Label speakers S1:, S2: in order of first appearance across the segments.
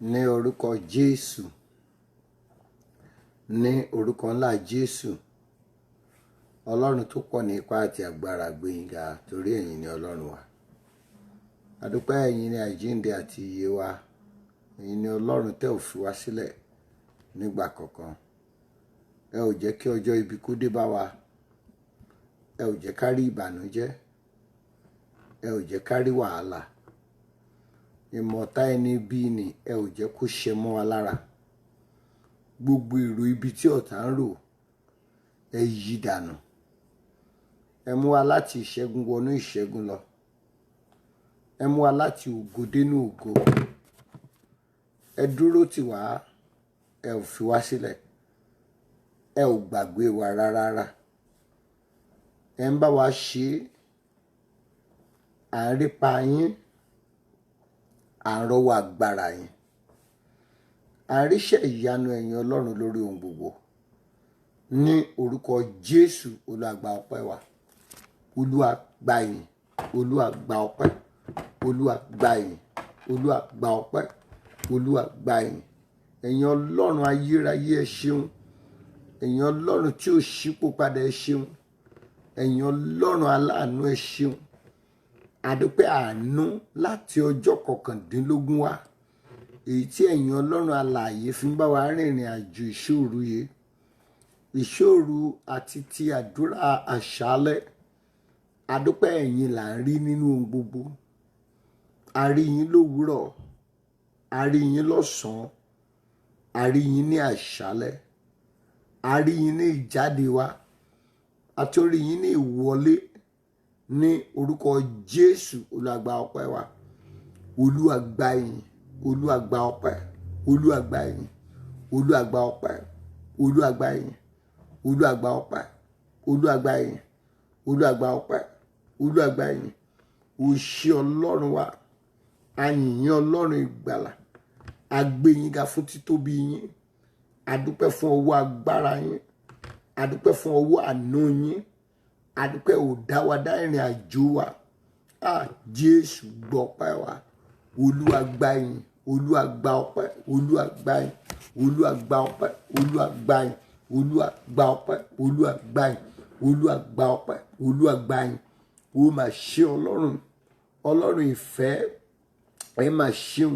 S1: ní orúkọ Jésù, ní orúkọ ńlá Jésù. Ọlọ́run tó pọ̀ ní ipá àti agbára gbé yín ga torí ẹ̀yin ni Ọlọ́run wa. A dúpẹ́ ẹ̀yin ni àjíǹde àti ìyè wa. Ẹ̀yin ni Ọlọ́run tẹ́ ò fi wá sílẹ̀ nígbà kankan. Ẹ ò jẹ́ kí ọjọ́ ibi kó dé bá wa. Ẹ ò jẹ́ ká rí ìbànújẹ́. Ẹ ò jẹ́ ká rí wàhálà. Ìmọ̀ta ẹni bí ni ẹ ò jẹ́ kó ṣe mọ́ wa lára. Gbogbo èrò ibi tí ọ̀tá ń rò, ẹ yí dànù. Ẹ mú wa láti ìṣẹ́gun wọnú ìṣẹ́gun lọ. Ẹ mú wa láti ògo dénú ògo. Ẹ dúró tì wá, ẹ ò fi wá sílẹ̀. Ẹ ò gbàgbé wa rárá. Ẹ ń bá wa ṣe à ń rí pa yín, à ń rọ́wọ́ agbára yín. À ń ríṣẹ́ ìyanu ẹ̀yin Ọlọ́run lórí ohun gbogbo. Ní orúkọ Jésù, Olúwa gba ọpẹ́ wa. Olúwa gba ìyìn, Olúwa gba ọpẹ́, Olúwa gba ìyìn, Olúwa gba ọpẹ́, Olúwa gba ìyìn. Ẹ̀yin Ọlọ́run ayérayé ẹ ṣeun. Ẹ̀yin Ọlọ́run tí ò ṣípò padà ẹ ṣeun. Ẹ̀yin Ọlọ́run aláàánú ẹ ṣeun. A dúpẹ́ àánú láti ọjọ́ 19 wá. Èyí tí ẹ̀yin Ọlọ́run alààyè fi ń bá wa rìnrìn àjò ìṣòro yìí. Ìṣòro àti ti àdúrà àṣálẹ́. A dúpẹ́ ẹ̀yin là ń rí nínú ohun gbogbo. A rí yín lówùúrọ̀, a rí yín lọ́sàn-án, a rí yín ní àṣálẹ́, a rí yín ní ìjáde wa, a tún rí yín ní ìwọlé. Ní orúkọ Jésù, Olúwa gba ọpẹ́ wa. Olúwa gba ìyìn, Olúwa gba ọpẹ́, Olúwa gba ìyìn, Olúwa gba ọpẹ́, Olúwa gba ìyìn, Olúwa gba ọpẹ́, Olúwa gba ìyìn, Olúwa gba ọpẹ́, Olúwa gba ìyìn. O ṣé Ọlọ́run wa. A yìn yín Ọlọ́run ìgbàlà. A gbé yín ga fún títóbi yín. A dúpẹ́ fún ọwọ́ agbára yín. A dúpẹ́ fún ọwọ́ àánú yín. A dúpẹ́ ò dá wa dá ìrìn àjò wa. Jésù gbọpẹ́ wa. Olúwa gba ìyìn, Olúwa gba ọpẹ́, Olúwa gba ìyìn, Olúwa gba ọpẹ́, Olúwa gba ìyìn, Olúwa gba ọpẹ́, Olúwa gba ìyìn, Olúwa gba ọpẹ́, Olúwa gba ìyìn. Ó mà ṣe Ọlọ́run, Ọlọ́run ìfẹ́, ẹ mà ṣeun.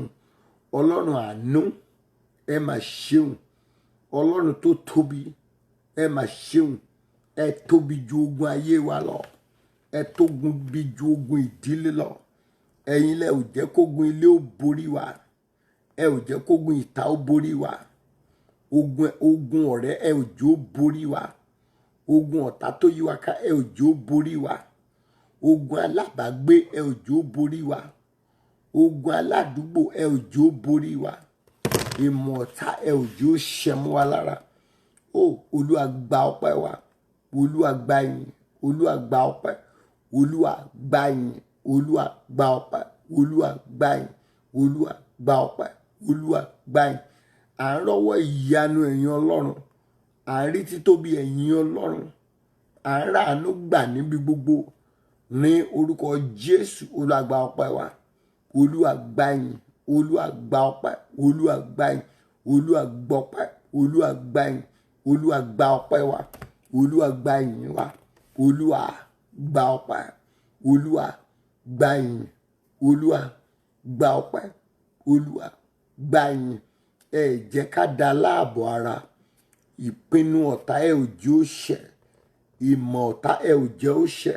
S1: Ọlọ́run àánú, ẹ mà ṣeun. Ọlọ́run tó tóbi, ẹ mà ṣeun. Ẹ tóbi ju ogun ayé wa lọ. Ẹ tóbi ju ogun ìdílé lọ. Ẹ̀yin lẹ ò jẹ́ kógun ilé ó borí wa. Ẹ ò jẹ́ kógun ìta ó borí wa. Ogun ọ̀rẹ́ ẹ ò jẹ́ ó borí wa. Ogun ọ̀tá tó yí wa ká ẹ ò jẹ́ ó borí wa. Ogun alábàágbé ẹ ò jẹ́ ó borí wa. Ogun aládùúgbò ẹ ò jẹ́ ó borí wa. Ìmọ̀ ọ̀tá ẹ ò jẹ́ ó ṣẹ mọ́ wa lára. Olúwa gba ọpẹ́ wa. Olúwa gba ìyìn, Olúwa gba ọpẹ́, Olúwa gba ìyìn, Olúwa gba ọpẹ́, Olúwa gba ìyìn, Olúwa gba ọpẹ́, Olúwa gba ìyìn. À ń rọ́wọ́ ìyanu ẹ̀yin Ọlọ́run. À ń rí títóbi ẹ̀yin Ọlọ́run. À ń ráàánú gbà níbi gbogbo. Ní orúkọ Jésù, Olúwa gba ọpẹ́ wa. Olúwa gba ìyìn, Olúwa gba ọpẹ́, Olúwa gba ìyìn, Olúwa gba ọpẹ́, Olúwa gba ìyìn, Olúwa gba ọpẹ́ wa. Olúwa gba ìyìn wa. Olúwa gba ọpẹ́, Olúwa gba ìyìn, Olúwa gba ọpẹ́, Olúwa gba ìyìn. Ẹ jẹ́ ká dá láàbò ara. Ìpinnu ọ̀tá ẹ ò jẹ́ ó ṣẹ. Ìmọ̀ ọ̀tá ẹ ò jẹ́ ó ṣẹ.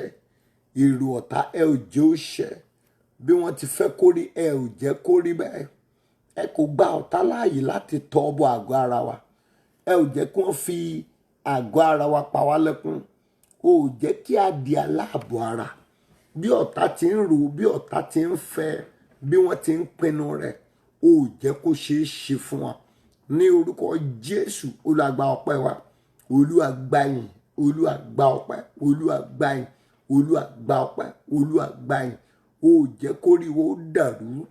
S1: Èrò ọ̀tá ẹ ò jẹ́ ó ṣẹ. Bí wọ́n ti fẹ́ kó rí ẹ ò jẹ́ kó rí bẹ́ẹ̀. Ẹ kò gba ọ̀tá láàyè láti tọ́ bọ àgọ́ ara wa. Ẹ ò jẹ́ kí wọ́n fi àgọ́ ara wa pa wá lẹ́kún. O ò jẹ́ kí a di aláàbò ara. Bí ọ̀tá ti ń rò, bí ọ̀tá ti ń fẹ́, bí wọ́n ti ń pinnu rẹ̀, o ò jẹ́ kó ṣeé ṣe fún wa. Ní orúkọ Jésù, Olúwa gba ọpẹ́ wa. Olúwa gba ìyìn, Olúwa gba ọpẹ́, Olúwa gba ìyìn, Olúwa gba ọpẹ́, Olúwa gba ìyìn. O ò jẹ́ kó rí wo dàrú.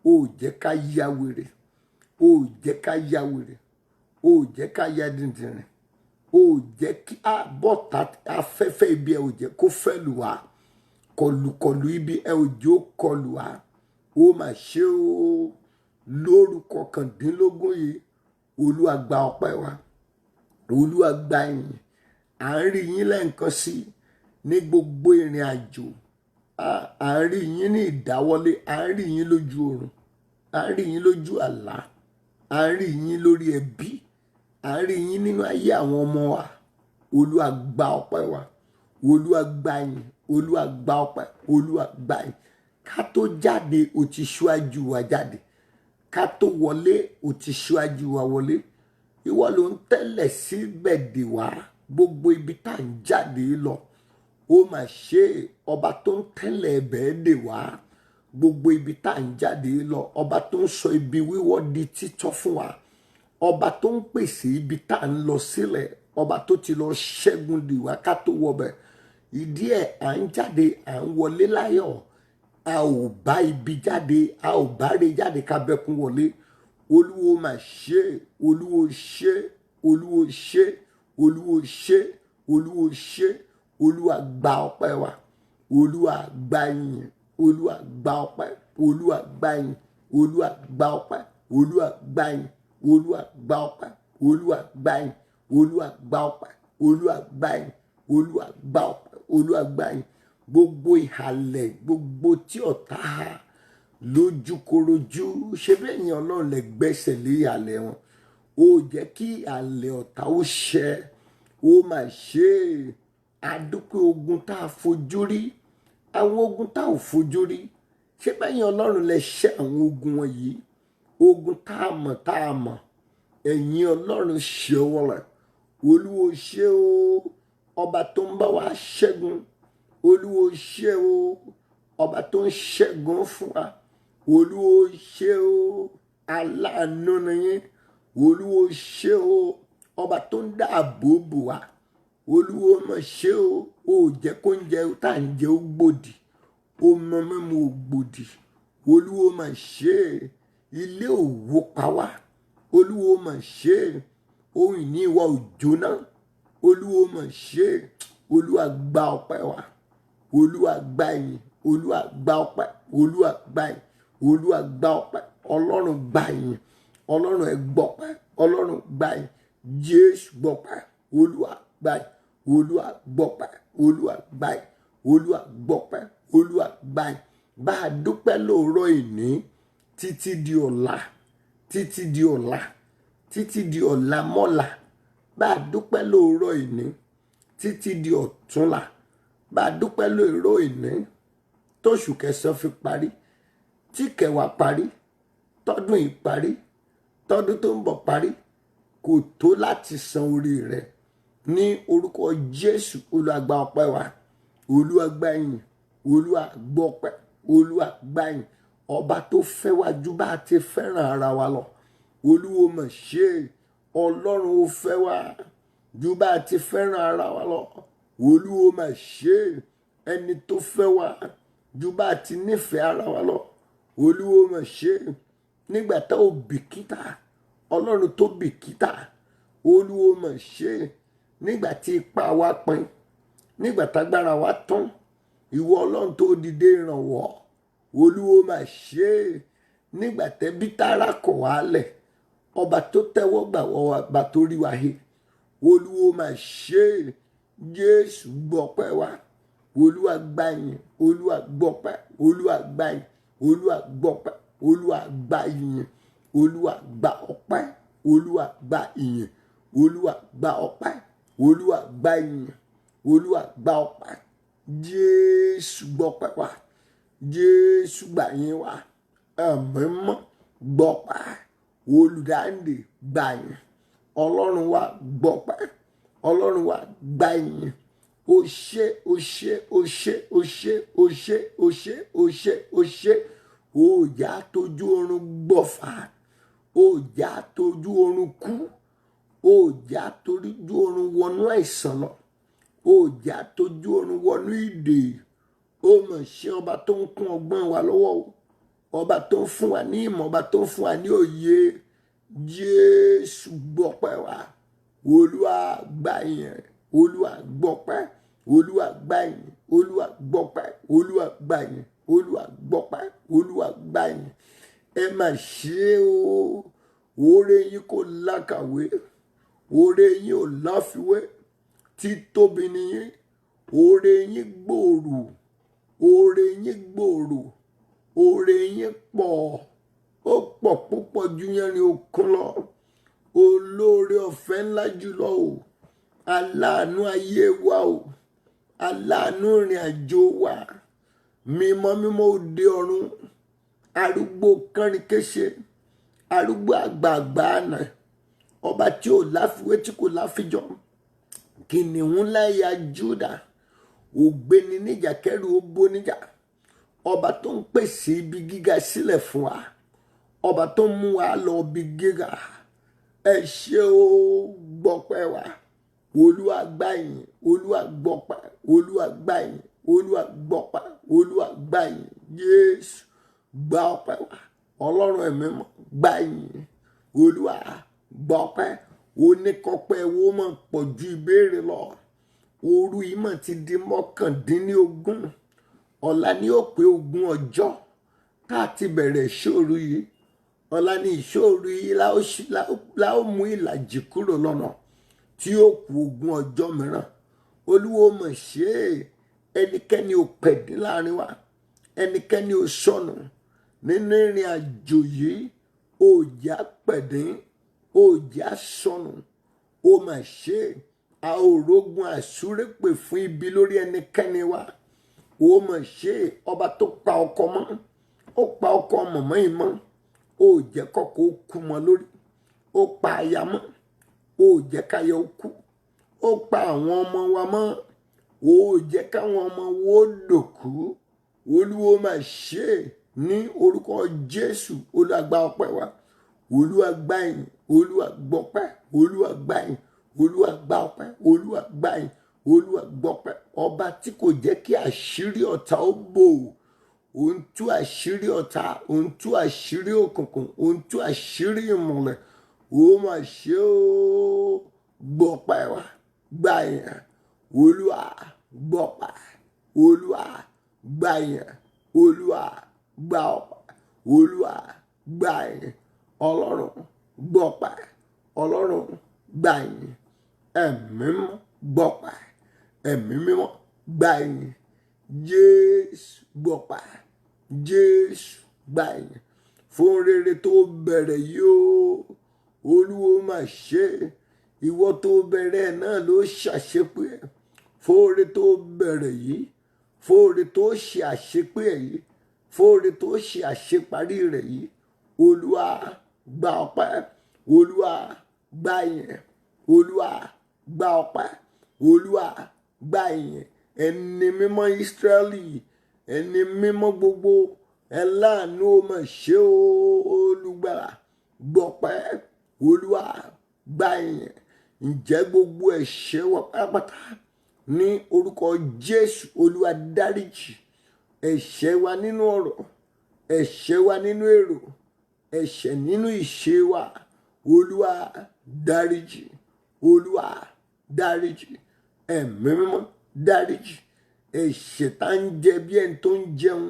S1: O ò jẹ́ ká ya wèrè. O ò jẹ́ ká ya wèrè. O ò jẹ́ ká ya dìndìnrìn. O ò jẹ́ kí bọ́ta afẹ́fẹ́ ibi ẹ ò jẹ́ kó fẹ́ lù wá. Kọlùkọlù ibi ẹ ò jẹ́ ó kọlù wá. Ó mà ṣe o. lóru kọkàndínlógún yìí, Olúwa gba ọpẹ́ wa, Olúwa gba ìyìn. À ń rí yín lẹ́ǹkan sí ní gbogbo ìrìn àjò, à ń rí yín ní ìdáwọ́lé, à ń rí yín lójú oorun, à ń rí yín lójú àlá, à ń rí yín lórí ẹbí, à ń rí yín nínú ayé àwọn ọmọ wa. Olúwa gba ọpẹ́ wa, Olúwa gba ìyìn, Olúwa gba ọpẹ́, Olúwa gba ìyìn. Ká tó jáde ó ti ṣíwájú wa jáde, ká tó wọlé ó ti ṣíwájú wa wọlé. Ìwọ ló ń tẹ́lẹ̀ síbẹ̀ dè wá gbogbo ibi tá à ń jáde lọ. Ó mà ṣe ọba tó ń tẹ́lẹ̀ ẹ̀bẹ̀ dè wá gbogbo ibi tá à ń jáde lọ, ọba tó ń sọ ibi wíwọ́ di títọ́ fún wa, ọba tó ń pèsè ibi tá à ń lọ sílẹ̀, ọba tó ti lọ ṣẹ́gun dè wá ká tó wọbẹ̀. Ìdí ẹ̀ à ń jáde, à ń wọlé láyọ̀, a ò bá ibi jáde, a ò bá re jáde ká bẹ́kún wọlé. Olúwo mà ṣe, Olúwo ṣe, Olúwo ṣe, Olúwo ṣe, Olúwo ṣe. Olúwa gba ọpẹ́ wa, Olúwa gba ìyìn, Olúwa gba ọpẹ́, Olúwa gba ìyìn, Olúwa gba ọpẹ́, Olúwa gba ìyìn, Olúwa gba ọpẹ́, Olúwa gba ìyìn, Olúwa gba ọpẹ́, Olúwa gba ìyìn, Olúwa gba ọpẹ́, Olúwa gba ìyìn. Gbogbo ìhàlẹ̀, gbogbo tí ọ̀tá ha lójúkorojú, ṣe bẹ́ẹ̀ ni Ọlọ́run lè gbẹ́sẹ̀ lé ìhàlẹ̀ wọn. Ó jẹ́ kí ìhàlẹ̀ ọ̀tá ó ṣẹ. Ó mà ṣe àdúpẹ́ ogun tá a fojú rí, àwọn ogun tá ò fojú rí. Ṣé bẹ́ẹ̀ ni Ọlọ́run lè ṣẹ́ àwọn ogun wọn yìí? Ogun tá a mọ̀, ẹ̀yin Ọlọ́run ṣe wọ́n rẹ̀. Olúwo ṣe o, ọba tó ń bá wa ṣẹ́gun. Olúwo ṣe o, ọba tó ń ṣẹ́gun fún wa. Olúwo ṣe o, aláàánú ni yín. Olúwo ṣe o, ọba tó ń dáàbò bò wá. Olúwo mà ṣe o, ó jẹ́ kó ń jẹ tá à ń jẹ ó gbòdì, ó mọ mímu ó gbòdì. Olúwo mà ṣe, ilé òwò pa wá. Olúwo mà ṣe, ohun ìní wa ò jóná. Olúwo mà ṣe, Olúwa gba ọpẹ́ wa, Olúwa gba ìyìn, Olúwa gba ọpẹ́, Olúwa gba ìyìn, Olúwa gba ọpẹ́. Ọlọ́run gba ìyìn, Ọlọ́run ẹ gbọpẹ́, Ọlọ́run gba ìyìn. Jésù gbọpẹ́, Olúwa gba ìyìn, Olúwa gbọpẹ́, Olúwa gba ìyìn, Olúwa gbọpẹ́, Olúwa gba ìyìn. Bá a dúpẹ́ lóòrọ̀ ìní títí di ọ̀la, títí di ọ̀la, títí di ọ̀la mọ́la. Bá a dúpẹ́ lóòrọ̀ ìní títí di ọ̀túnla. Bá a dúpẹ́ lóòrọ̀ ìní tóṣù kẹsàn-án fi parí, tí kẹwàá parí, tọdún yìí parí, tọdún tó ń bọ̀ parí. Kò tó láti san orí rẹ̀. Ní orúkọ Jésù, Olúwa gba ọpẹ́ wa, Olúwa gba ìyìn, Olúwa gbọpẹ́, Olúwa gba ìyìn. Ọba tó fẹ́ wa ju bá a ti fẹ́ràn ara wa lọ. Olúwo mà ṣe, Ọlọ́run ó fẹ́ wa ju bá a ti fẹ́ràn ara wa lọ. Olúwo mà ṣe, ẹni tó fẹ́ wa ju bá a ti nífẹ̀ẹ́ ara wa lọ. Olúwo mà ṣe, nígbà tá ò bìkítà, Ọlọ́run tó bìkítà. Olúwo mà ṣe, nígbà tí ipá wa pin, nígbà tágbára wa tán, ìwọ Ọlọ́run tó dìde ìrànwọ́. Olúwo mà ṣe, nígbà tẹ́bí tára kọ̀ wá lẹ̀, ọba tó tẹ́wọ́ gbà wọ́ ọba tó rí wa he. Olúwo mà ṣe, Jésù gbọpẹ́ wa, Olúwa gba ìyìn, Olúwa gbọpẹ́, Olúwa gba ìyìn, Olúwa gbọpẹ́, Olúwa gba ìyìn, Olúwa gba ọpẹ́, Olúwa gba ìyìn, Olúwa gba ọpẹ́, Olúwa gba ìyìn, Olúwa gba ọpẹ́. Jésù gbọpẹ́ wa, Jésù gba ìyìn wa, ẹ̀mí mọ́ gbọpẹ́, olùdáǹdè gba ìyìn. Ọlọ́run wa gbọpẹ́, Ọlọ́run wa gba ìyìn. O ṣé, o ṣé, o ṣé, o ṣé, o ṣé, o ṣé, o ṣé, o ṣé. O jà tójú oorun gbọ̀fà, o jà tójú oorun kú, o jà tójú oorun wọnú àìsàn lọ, o jà tójú oorun wọnú ìdè. O mà ṣe, ọba tó ń kún ọgbọ́n wa lọ́wọ́ o, ọba tó ń fún wa ní ìmọ̀, ọba tó ń fún wa ní òye. Jésù gbọpẹ́ wa, Olúwa gba ìyìn, Olúwa gbọpẹ́, Olúwa gba ìyìn, Olúwa gbọpẹ́, Olúwa gba ìyìn, Olúwa gbọpẹ́, Olúwa gba ìyìn. ẹ mà ṣe o, oore yín kò lákàwé, oore yín ò láfiwé, títóbi ni yín, oore yín gbòòrò, oore yín gbòòrò, oore yín pọ̀, ó pọ̀ púpọ̀ ju yẹrin òkun lọ, olóore ọ̀fẹ́ ńlá jùlọ o, aláàánú ayé wa o, aláàánú ìrìn àjò wa, mímọ́ mímọ́ òde ọ̀run, arúgbó kánrinkéṣe, arúgbó àgbààgbà àná, ọba tí ò láfiwé tí kò láfijọ, kìnìún ńlá ẹ̀yà Júdà, ògbéni níjà kẹ́rù ó bó níjà, ọba tó ń pèsè ibi gíga sílẹ̀ fún wa, ọba tó ń mú wa lọ ibi gíga. Ẹ ṣé o, gbọpẹ́ wa, Olúwa gbà yín, Olúwa gbọpẹ́, Olúwa gbà yín, Olúwa gbọpẹ́, Olúwa gbà yín, Jésù gba ọpẹ́ wa, Ọlọ́run ẹ̀mí mọ́ gbà yín, Olúwa gbọpẹ́, oníkọpẹ́ wo mọ̀ pọ̀ ju ìbéèrè lọ, òru yìí mọ̀ ti di 19, ọ̀la ni ó pé 20 ọjọ́ tá a ti bẹ̀rẹ̀ ìṣòro yìí, ọ̀la ni ìṣòro yìí la ó mú ìlàjì kúrò lọ́nà tí ó kù 20 ọjọ́ mìíràn. Olúwo mọ̀ ṣe ẹnikẹ́ni ò pẹ̀dín láàrin wa, ẹnikẹ́ni ò sọnù nínú ìrìn àjò yìí, òjá pẹ̀dín, òjá sọnù, ó mà ṣe a ò rógun àsúrépè fún ibi lórí ẹnikẹ́ni wa, ó mà ṣe ọba tó pa ọkọ mọ́, ó pa ọkọ mọ̀mọ́ yìí mọ́, ó jẹ́ kọ́kọ́ ó kú mọ́ lórí, ó pa aya mọ́, ó jẹ́ káyọ̀ ó kú, ó pa àwọn ọmọ wa mọ́, ó jẹ́ káwọn ọmọ wo dòkú. Olúwo mà ṣe ní orúkọ Jésù, Olúwa gba ọpẹ́ wa, Olúwa gbà yín, Olúwa gbọpẹ́, Olúwa gbà yín, Olúwa gba ọpẹ́, Olúwa gbà yín, Olúwa gbọpẹ́, ọba tí kò jẹ́ kí àṣírí ọ̀tá ó bò, òun tú àṣírí ọ̀tá, òun tú àṣírí òkùnkùn, òun tú àṣírí ìmùlẹ̀, ó mà ṣe o, gbọpẹ́ wa, gbà yín, Olúwa gbọpẹ́, Olúwa gbà yín, Olúwa gbà ọpẹ́, Olúwa gbà yín, Ọlọ́run gbọpẹ́, Ọlọ́run gbà yín, ẹ̀mí mímọ́ gbọpẹ́, ẹ̀mí mímọ́ gbà yín, Jésù gbọpẹ́, Jésù gbà yín fún rere tó bẹ̀rẹ̀ yìí o. Olúwo mà ṣe, ìwọ tó bẹ̀rẹ̀ náà ló ṣàṣepé fún oore tó bẹ̀rẹ̀ yìí, fún oore tó ṣe àṣepé yìí, fún oore tó ṣe àṣeparí rẹ̀ yìí. Olúwa gba ọpẹ́, Olúwa gbà yín, Olúwa gba ọpẹ́, Olúwa gbà yín, ẹni mímọ́ Ísírẹ́lì, ẹni mímọ́ gbogbo, ẹláàánú ó mà ṣe o, olùgbàlà gbọpẹ́, Olúwa gbà yín. Ǹjẹ́ gbogbo ẹ̀ṣẹ̀ wa pátápátá ní orúkọ Jésù, Olúwa dáríjì, ẹ̀ṣẹ̀ wa nínú ọ̀rọ̀, ẹ̀ṣẹ̀ wa nínú èrò, ẹ̀ṣẹ̀ nínú ìṣe wa, Olúwa dáríjì, Olúwa dáríjì, ẹ̀mí mímọ́ dáríjì, ẹ̀ṣẹ̀ tá ń jẹ bí ẹni tó ń jẹun,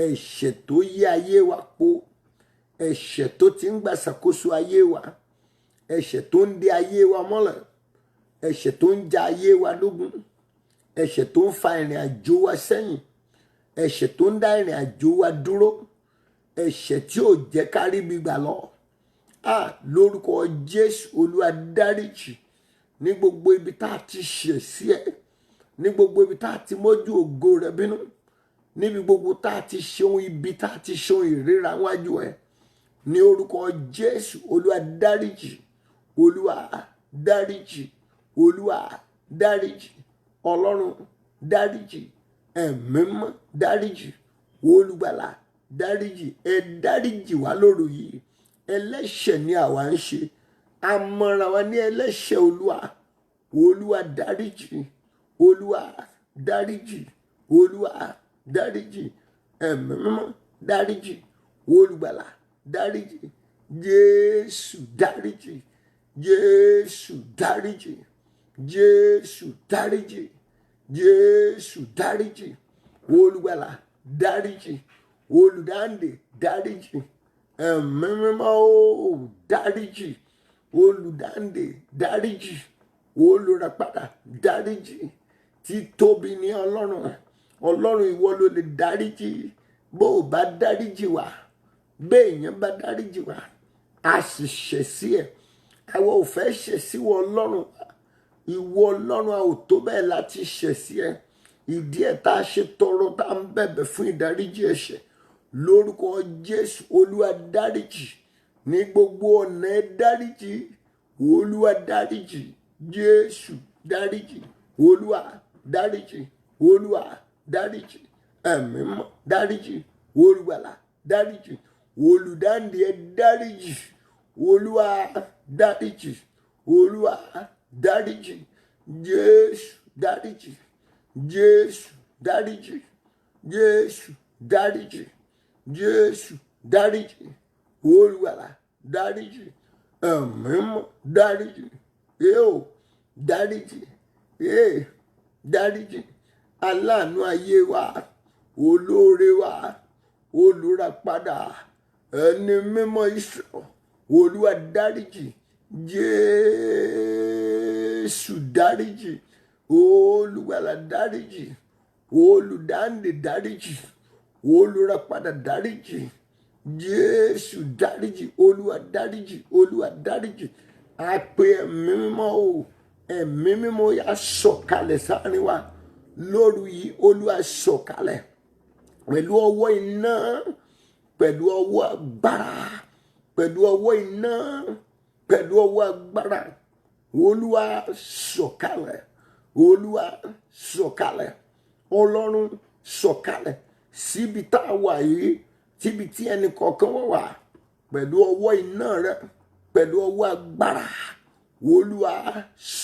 S1: ẹ̀ṣẹ̀ tó yí ayé wa po, ẹ̀ṣẹ̀ tó ti ń gbàṣàkóso ayé wa, ẹ̀ṣẹ̀ tó ń dè ayé wa mọ́lẹ̀, ẹ̀ṣẹ̀ tó ń ja ayé wa lógun, ẹ̀ṣẹ̀ tó ń fa ìrìn àjò wa sẹ́yìn, ẹ̀ṣẹ̀ tó ń dá ìrìn àjò wa dúró, ẹ̀ṣẹ̀ tí ò jẹ́ ká rí bí gbà lọ. Lórúkọ Jésù, Olúwa dáríjì ní gbogbo ibi tá a ti ṣẹ̀ sí ẹ, ní gbogbo ibi tá a ti mójú ògo rẹ bínú, níbi gbogbo tá a ti ṣe ohun ibi, tá a ti ṣe ohun ìríra wájú ẹ, ní orúkọ Jésù, Olúwa dáríjì, Olúwa dáríjì, Olúwa dáríjì, Ọlọ́run dáríjì, ẹ̀mí mímọ́ dáríjì, olùgbàlà dáríjì, ẹ dáríjì wá lóru yìí. Ẹlẹ́ṣẹ̀ ni àwa ń ṣe, a mọ̀ra wa ní ẹlẹ́ṣẹ̀. Olúwa, Olúwa dáríjì, Olúwa dáríjì, Olúwa dáríjì, ẹ̀mí mímọ́ dáríjì, olùgbàlà dáríjì, Jésù dáríjì, Jésù dáríjì, Jésù dáríjì, Jésù dáríjì, olùgbàlà dáríjì, olùdáǹdè dáríjì, ẹ̀mí mímọ́ ó dáríjì, olùdáǹdè dáríjì, olùràpadà dáríjì. Títóbi ní ọlọ́run, ọlọ́run ìwọ ló lè dáríjì. Bó o bá dáríjì wá, béèyàn bá dáríjì wá, a sì ṣẹ̀ sí ẹ̀. Àwa ò fẹ́ ṣẹ̀ sí wọ ọlọ́run, ìwọ ọlọ́run a ò tó bẹ́ẹ̀ láti ṣẹ̀ sí ẹ. Ìdí ẹ̀ tá a ṣe tọrọ tá a ń bẹ̀bẹ̀ fún ìdáríjì ẹ̀ṣẹ̀ lórúkọ Jésù. Olúwa dáríjì ní gbogbo ọ̀nà, ẹ dáríjì, olúwa dáríjì, Jésù dáríjì, olúwa dáríjì, olúwa dáríjì, ẹ̀mí mọ́ dáríjì, olùgbàlà dáríjì, olùdáǹdè ẹ dáríjì, olúwa dáríjì, olúwa dáríjì, Jésù dáríjì, Jésù dáríjì, Jésù dáríjì, Jésù dáríjì, olùgbàlà dáríjì, ẹ̀mí mọ́ dáríjì, dáríjì, dáríjì. Aláàánú ayé wa, olóore wa, olùràpadà, ẹni mímọ́ Ísírẹ́lì, olúwa dáríjì, Jésù dáríjì, olùgbàlà dáríjì, olùdáǹdè dáríjì, olùràpadà dáríjì, Jésù dáríjì, olúwa dáríjì, olúwa dáríjì. A pè ẹ̀mí mímọ́ o, ẹ̀mí mímọ́ yá sọ̀kalẹ̀ sáárín wa lóru yìí. Olúwa sọ̀kalẹ̀ pẹ̀lú ọwọ́ iná, pẹ̀lú ọwọ́ agbára, pẹ̀lú ọwọ́ iná, pẹ̀lú ọwọ́ agbára. Olúwa sọ̀kalẹ̀, olúwa sọ̀kalẹ̀, ọlọ́run sọ̀kalẹ̀ síbi tá a wà yìí, síbi tí ẹnì kọ̀ọ̀kan wà, pẹ̀lú ọwọ́ iná rẹ, pẹ̀lú ọwọ́ agbára. Olúwa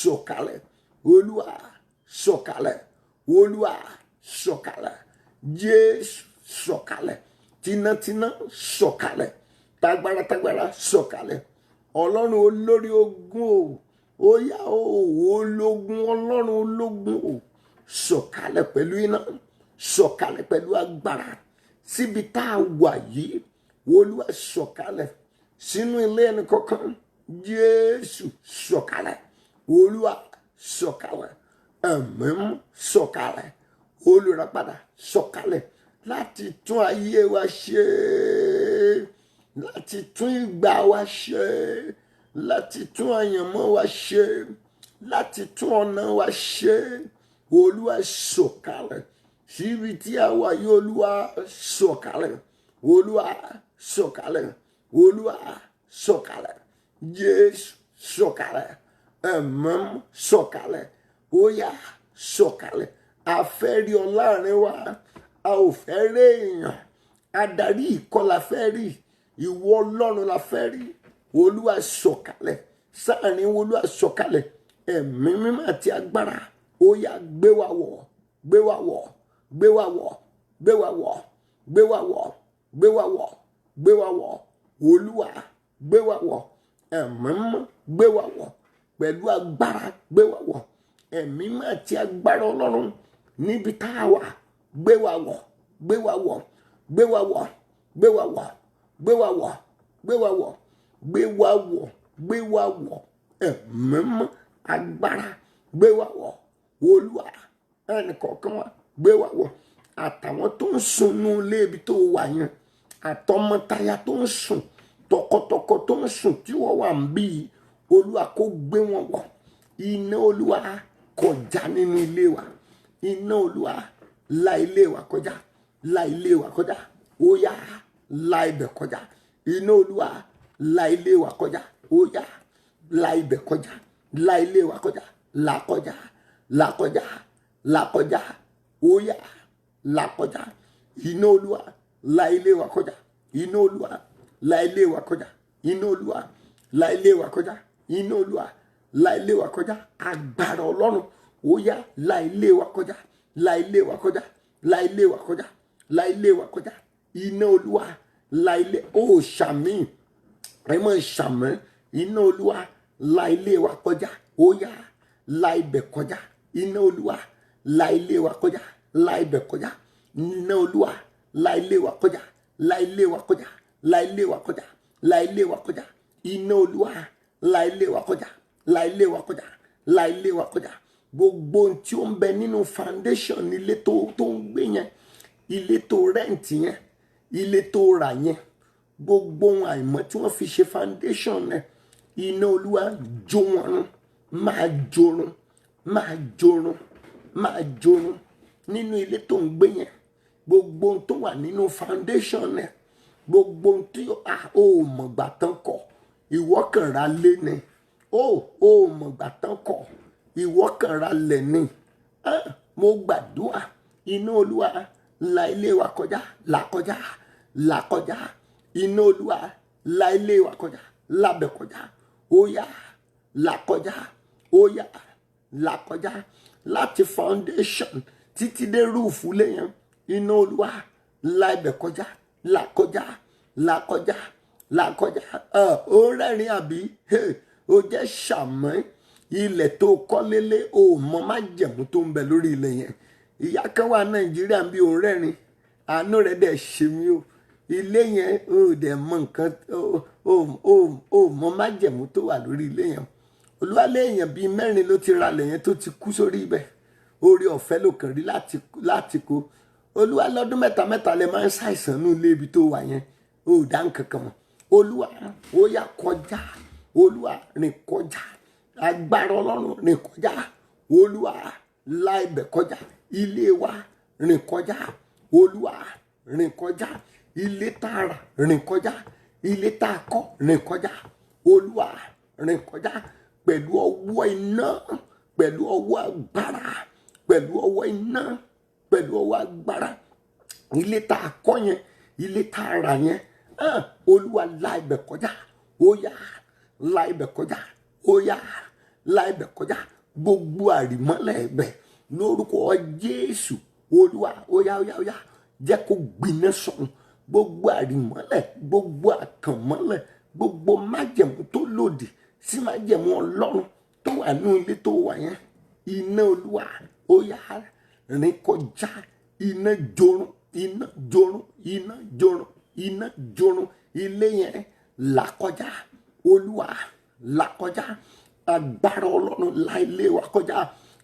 S1: sọ̀kalẹ̀, olúwa sọ̀kalẹ̀, olúwa sọ̀kalẹ̀, Jésù sọ̀kalẹ̀, tínátíná sọ̀kalẹ̀, tagbára sọ̀kalẹ̀. Ọlọ́run olórí ogun o, ó yá o, ológun, ọlọ́run ológun o, sọ̀kalẹ̀ pẹ̀lú iná, sọ̀kalẹ̀ pẹ̀lú agbára síbi tá a wà yìí. Olúwa sọ̀kalẹ̀ sínú ilé ẹnì kọ̀ọ̀kan, Jésù sọ̀kalẹ̀, olúwa sọ̀kalẹ̀, ẹ̀mí mọ́ sọ̀kalẹ̀, olùràpadà sọ̀kalẹ̀ láti tún ayé wa ṣe, láti tún ìgbà wa ṣe, láti tún àyànmọ́ wa ṣe, láti tún ọ̀nà wa ṣe. Olúwa sọ̀kalẹ̀ síbi tí a wà yìí, olúwa sọ̀kalẹ̀, olúwa sọ̀kalẹ̀, olúwa sọ̀kalẹ̀, Jésù sọ̀kalẹ̀, ẹ̀mí mọ́ sọ̀kalẹ̀, ó yá sọ̀kalẹ̀. A fẹ́ rí ọ láàrin wa, a ò fẹ́ rí èèyàn, adarí ìkọ́ la fẹ́ rí, ìwọ ọlọ́run la fẹ́ rí. Olúwa sọ̀kalẹ̀ sáàrin, olúwa sọ̀kalẹ̀, ẹ̀mí mímọ́ àti agbára, ó yá gbé wa wọ̀, gbé wa wọ̀, gbé wa wọ̀, gbé wa wọ̀, gbé wa wọ̀, gbé wa wọ̀, gbé wa wọ̀, olúwa gbé wa wọ̀, ẹ̀mí mímọ́ gbé wa wọ̀, pẹ̀lú agbára gbé wa wọ̀, ẹ̀mí mímọ́ àti agbára ọlọ́run níbi tá a wà, gbé wa wọ̀, gbé wa wọ̀, gbé wa wọ̀, gbé wa wọ̀, gbé wa wọ̀, gbé wa wọ̀, gbé wa wọ̀, gbé wa wọ̀, ẹ̀mí mímọ́ agbára gbé wa wọ̀, olúwa ẹnì kọ̀ọ̀kan wa gbé wa wọ̀. Àtàwọn tó ń sùn nú ilé ibi tó wà yẹn, àtọmọtaya tó ń sùn, tọkọtọkọ tó ń sùn tí wọ́n wà ń bí yìí, olúwa kó gbé wọn wọ̀. Iná olúwa kọjá nínú ilé wa, iná olúwa la ilé wa kọjá, la ilé wa kọjá, ó yá la ibẹ̀ kọjá. Iná olúwa la ilé wa kọjá, ó yá la ibẹ̀ kọjá, la ilé wa kọjá, la kọjá, la kọjá, la kọjá, ó yá la kọjá. Iná olúwa la ilé wa kọjá, iná olúwa la ilé wa kọjá, iná olúwa la ilé wa kọjá, iná olúwa la ilé wa kọjá. Agbára ọlọ́run, ó yá la ilé wa kọjá, la ilé wa kọjá, la ilé wa kọjá, la ilé wa kọjá. Iná olúwa la ilé, ó ṣàmì, ẹ mọ̀ ṣàmì. Iná olúwa la ilé wa kọjá, ó yá la ibẹ̀ kọjá. Iná olúwa la ilé wa kọjá, la ibẹ̀ kọjá. Iná olúwa la ilé wa kọjá, la ilé wa kọjá, la ilé wa kọjá, la ilé wa kọjá, iná olúwa la ilé wa kọjá, la ilé wa kọjá, la ilé wa kọjá. Gbogbo ohun tí ó ń bẹ nínú foundation ilé tó ń gbé yẹn, ilé tó rẹ́ǹtì yẹn, ilé tó rà yẹn, gbogbo ohun àìmọ́ tí wọ́n fi ṣe foundation rẹ̀, iná olúwa jó wọn run, máa jorun, máa jorun, máa jorun nínú ilé tó ń gbé yẹn. Gbogbo ohun tó wà nínú foundation rẹ̀, gbogbo ohun tí ó mọ̀gbà tán kọ̀, ìwọ kàn ra lé ni. Ó mọ̀gbà tán kọ̀, ìwọ kàn ra lẹ̀ ni. Mo gbàdúrà iná olúwa la ilé wa kọjá, là kọjá, là kọjá. Iná olúwa la ilé wa kọjá, lábẹ́ kọjá. Ó yá, là kọjá, ó yá, là kọjá. Láti foundation títí dé rúùfù léyàn, iná olúwa la ibẹ̀ kọjá, là kọjá, là kọjá, là kọjá. Ó rẹ́rìn àbí? Ó jẹ́ ṣàmọ́ ilẹ̀ tó kọ́ lélé, ó mọ májẹ̀mú tó ń bẹ lórí ilẹ̀ yẹn. Ìyá kan wà Nàìjíríà bí òun rẹ́rìn, àánú rẹ̀ dẹ̀ ṣe mí o. Ilé yẹn ó dẹ̀ mọ nǹkan, ó mọ májẹ̀mú tó wà lórí ilé yẹn. Olúwalé èèyàn bíi 4 ló ti ralẹ̀ yẹn tó ti kú sórí ibẹ̀. Orí ọ̀fẹ́ ló kàn rí láti kó. Olúwa lọ́dún 3 lẹ máa ń ṣàìsàn ní ilé ibi tó wà yẹn, ó dá nǹkan kan mọ̀. Olúwa ó yá kọjá, olúwa rìn kọjá, agbára ọlọ́run rìn kọjá, olúwa la ibẹ̀ kọjá, ilé wa rìn kọjá, olúwa rìn kọjá, ilé tá a rà rìn kọjá, ilé tá a kọ́ rìn kọjá, olúwa rìn kọjá pẹ̀lú ọwọ́ iná, pẹ̀lú ọwọ́ agbára, pẹ̀lú ọwọ́ iná, pẹ̀lú ọwọ́ agbára. Ilé tá a kọ́ yẹn, ilé tá a rà yẹn, olúwa la ibẹ̀ kọjá, ó yá, la ibẹ̀ kọjá, ó yá, la ibẹ̀ kọjá. Gbogbo àrìmọ́lẹ̀ ẹ̀bẹ̀ lórúkọ Jésù, olúwa ó yá, ó yá, ó yá, jẹ́ kó gbiná sọ̀run. Gbogbo àrìmọ́lẹ̀, gbogbo àkànmọ́lẹ̀, gbogbo májẹ̀mú tó lòdì sí májẹ̀mú ọlọ́run tó wà ní ilé tó wà yẹn, iná olúwa ó yá, rìn kọjá. Iná jorun, iná jorun, iná jorun, iná jorun. Ilé yẹn là kọjá, olúwa là kọjá. Agbára ọlọ́run la ilé wa kọjá.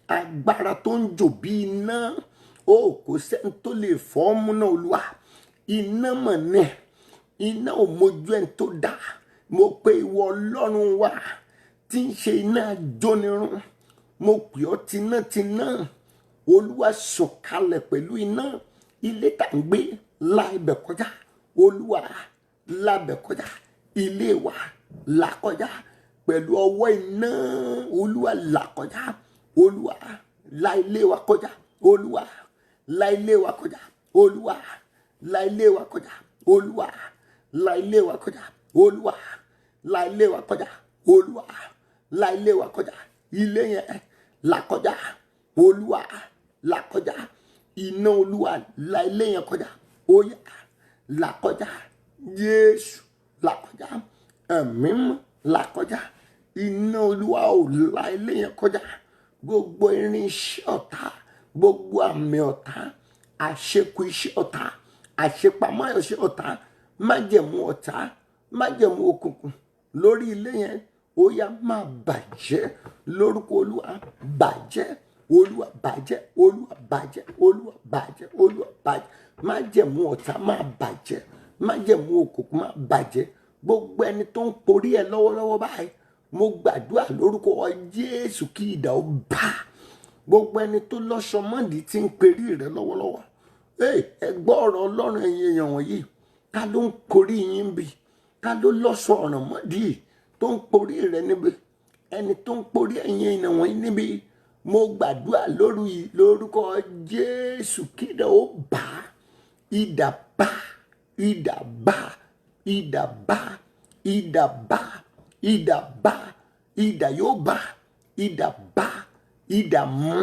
S1: Agbára tó ń jò bí iná, kò sẹ́ni tó lè fọ́ mú náà olúwa. Iná mọ̀ ní, iná ò mójú ẹni tó dá. Mo pe ìwọ ọlọ́run wa tí ń ṣe iná jónirun, mo pè ọ́ tinátiná. Olúwa sọ̀kalẹ̀ pẹ̀lú iná. Ilé tá ń gbé la ibẹ̀ kọjá, olúwa la ibẹ̀ kọjá. Ilé wa là kọjá pẹ̀lú ọwọ́ iná, olúwa là kọjá. Olúwa la ilé wa kọjá, olúwa la ilé wa kọjá, olúwa la ilé wa kọjá, olúwa la ilé wa kọjá, olúwa la ilé wa kọjá, olúwa la ilé wa kọjá. Ilé yẹn là kọjá, olúwa là kọjá. Iná olúwa la ilé yẹn kọjá, ó yá, là kọjá. Jésù là kọjá, ẹ̀mí mọ́ là kọjá. Iná olúwa ò la ilé yẹn kọjá. Gbogbo irin iṣẹ́ ọ̀tá, gbogbo àmì ọ̀tá, àṣekù iṣẹ́ ọ̀tá, àṣepamọ́ iṣẹ́ ọ̀tá, májẹ̀mú ọ̀tá, májẹ̀mú òkùnkùn lórí ilé yẹn, ó yá máa bàjẹ́ lórúkọ olúwa. Bàjẹ́, olúwa bàjẹ́, olúwa bàjẹ́, olúwa bàjẹ́, olúwa bàjẹ́. Májẹ̀mú ọ̀tá máa bàjẹ́, májẹ̀mú òkùnkùn máa bàjẹ́. Gbogbo ẹni tó ń porí ẹ lọ́wọ́lọ́wọ́ báyìí, mo gbàdúrà lórúkọ Jésù kí idà ó bá. Gbogbo ẹni tó lọ́ṣọ mọ́dì tí ń perí rẹ lọ́wọ́lọ́wọ́, ẹ gbọ́ ọ̀rọ̀ ọlọ́run ẹ̀yin èèyàn wọ̀nyí. Ta ló ń porí yín bí? Ta ló lọ́ṣọ ọ̀ràn mọ́dì tó ń porí rẹ níbi? Ẹni tó ń porí ẹ̀yin èèyàn wọ̀nyí níbi, mo gbàdúrà lórúkọ Jésù kí idà ó bá. Idà bá, idà bá, idà bá, idà bá, idà bá, idà yóò bá, idà bá, idà mú,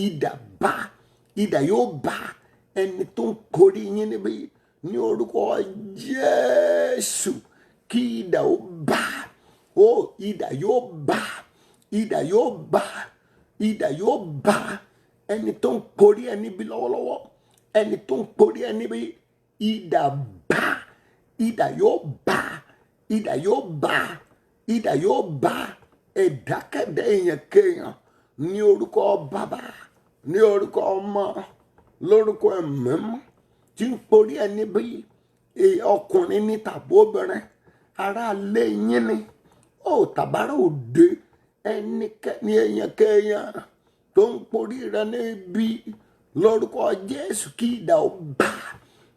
S1: idà bá, idà yóò bá ẹni tó ń korí yín níbí ní orúkọ Jésù. Kí idà ó bá, idà yóò bá, idà yóò bá, idà yóò bá ẹni tó ń korí ẹ níbí lọ́wọ́lọ́wọ́, ẹni tó ń korí ẹ níbí, idà bá, idà yóò bá, idà yóò bá, idà yóò bá ẹ̀dákẹ́dá èèyàn kéèyàn ní orúkọ bàbá, ní orúkọ ọmọ, lórúkọ ẹ̀mí mímọ́ tí ń porí ẹni bí ọkùnrin ní tàbí obìnrin, ará ilé yín ni, ó tàbára òde, ẹnikẹ́ni èèyàn kéèyàn tó ń porí rẹ níbi, lórúkọ Jésù kí idà ó bá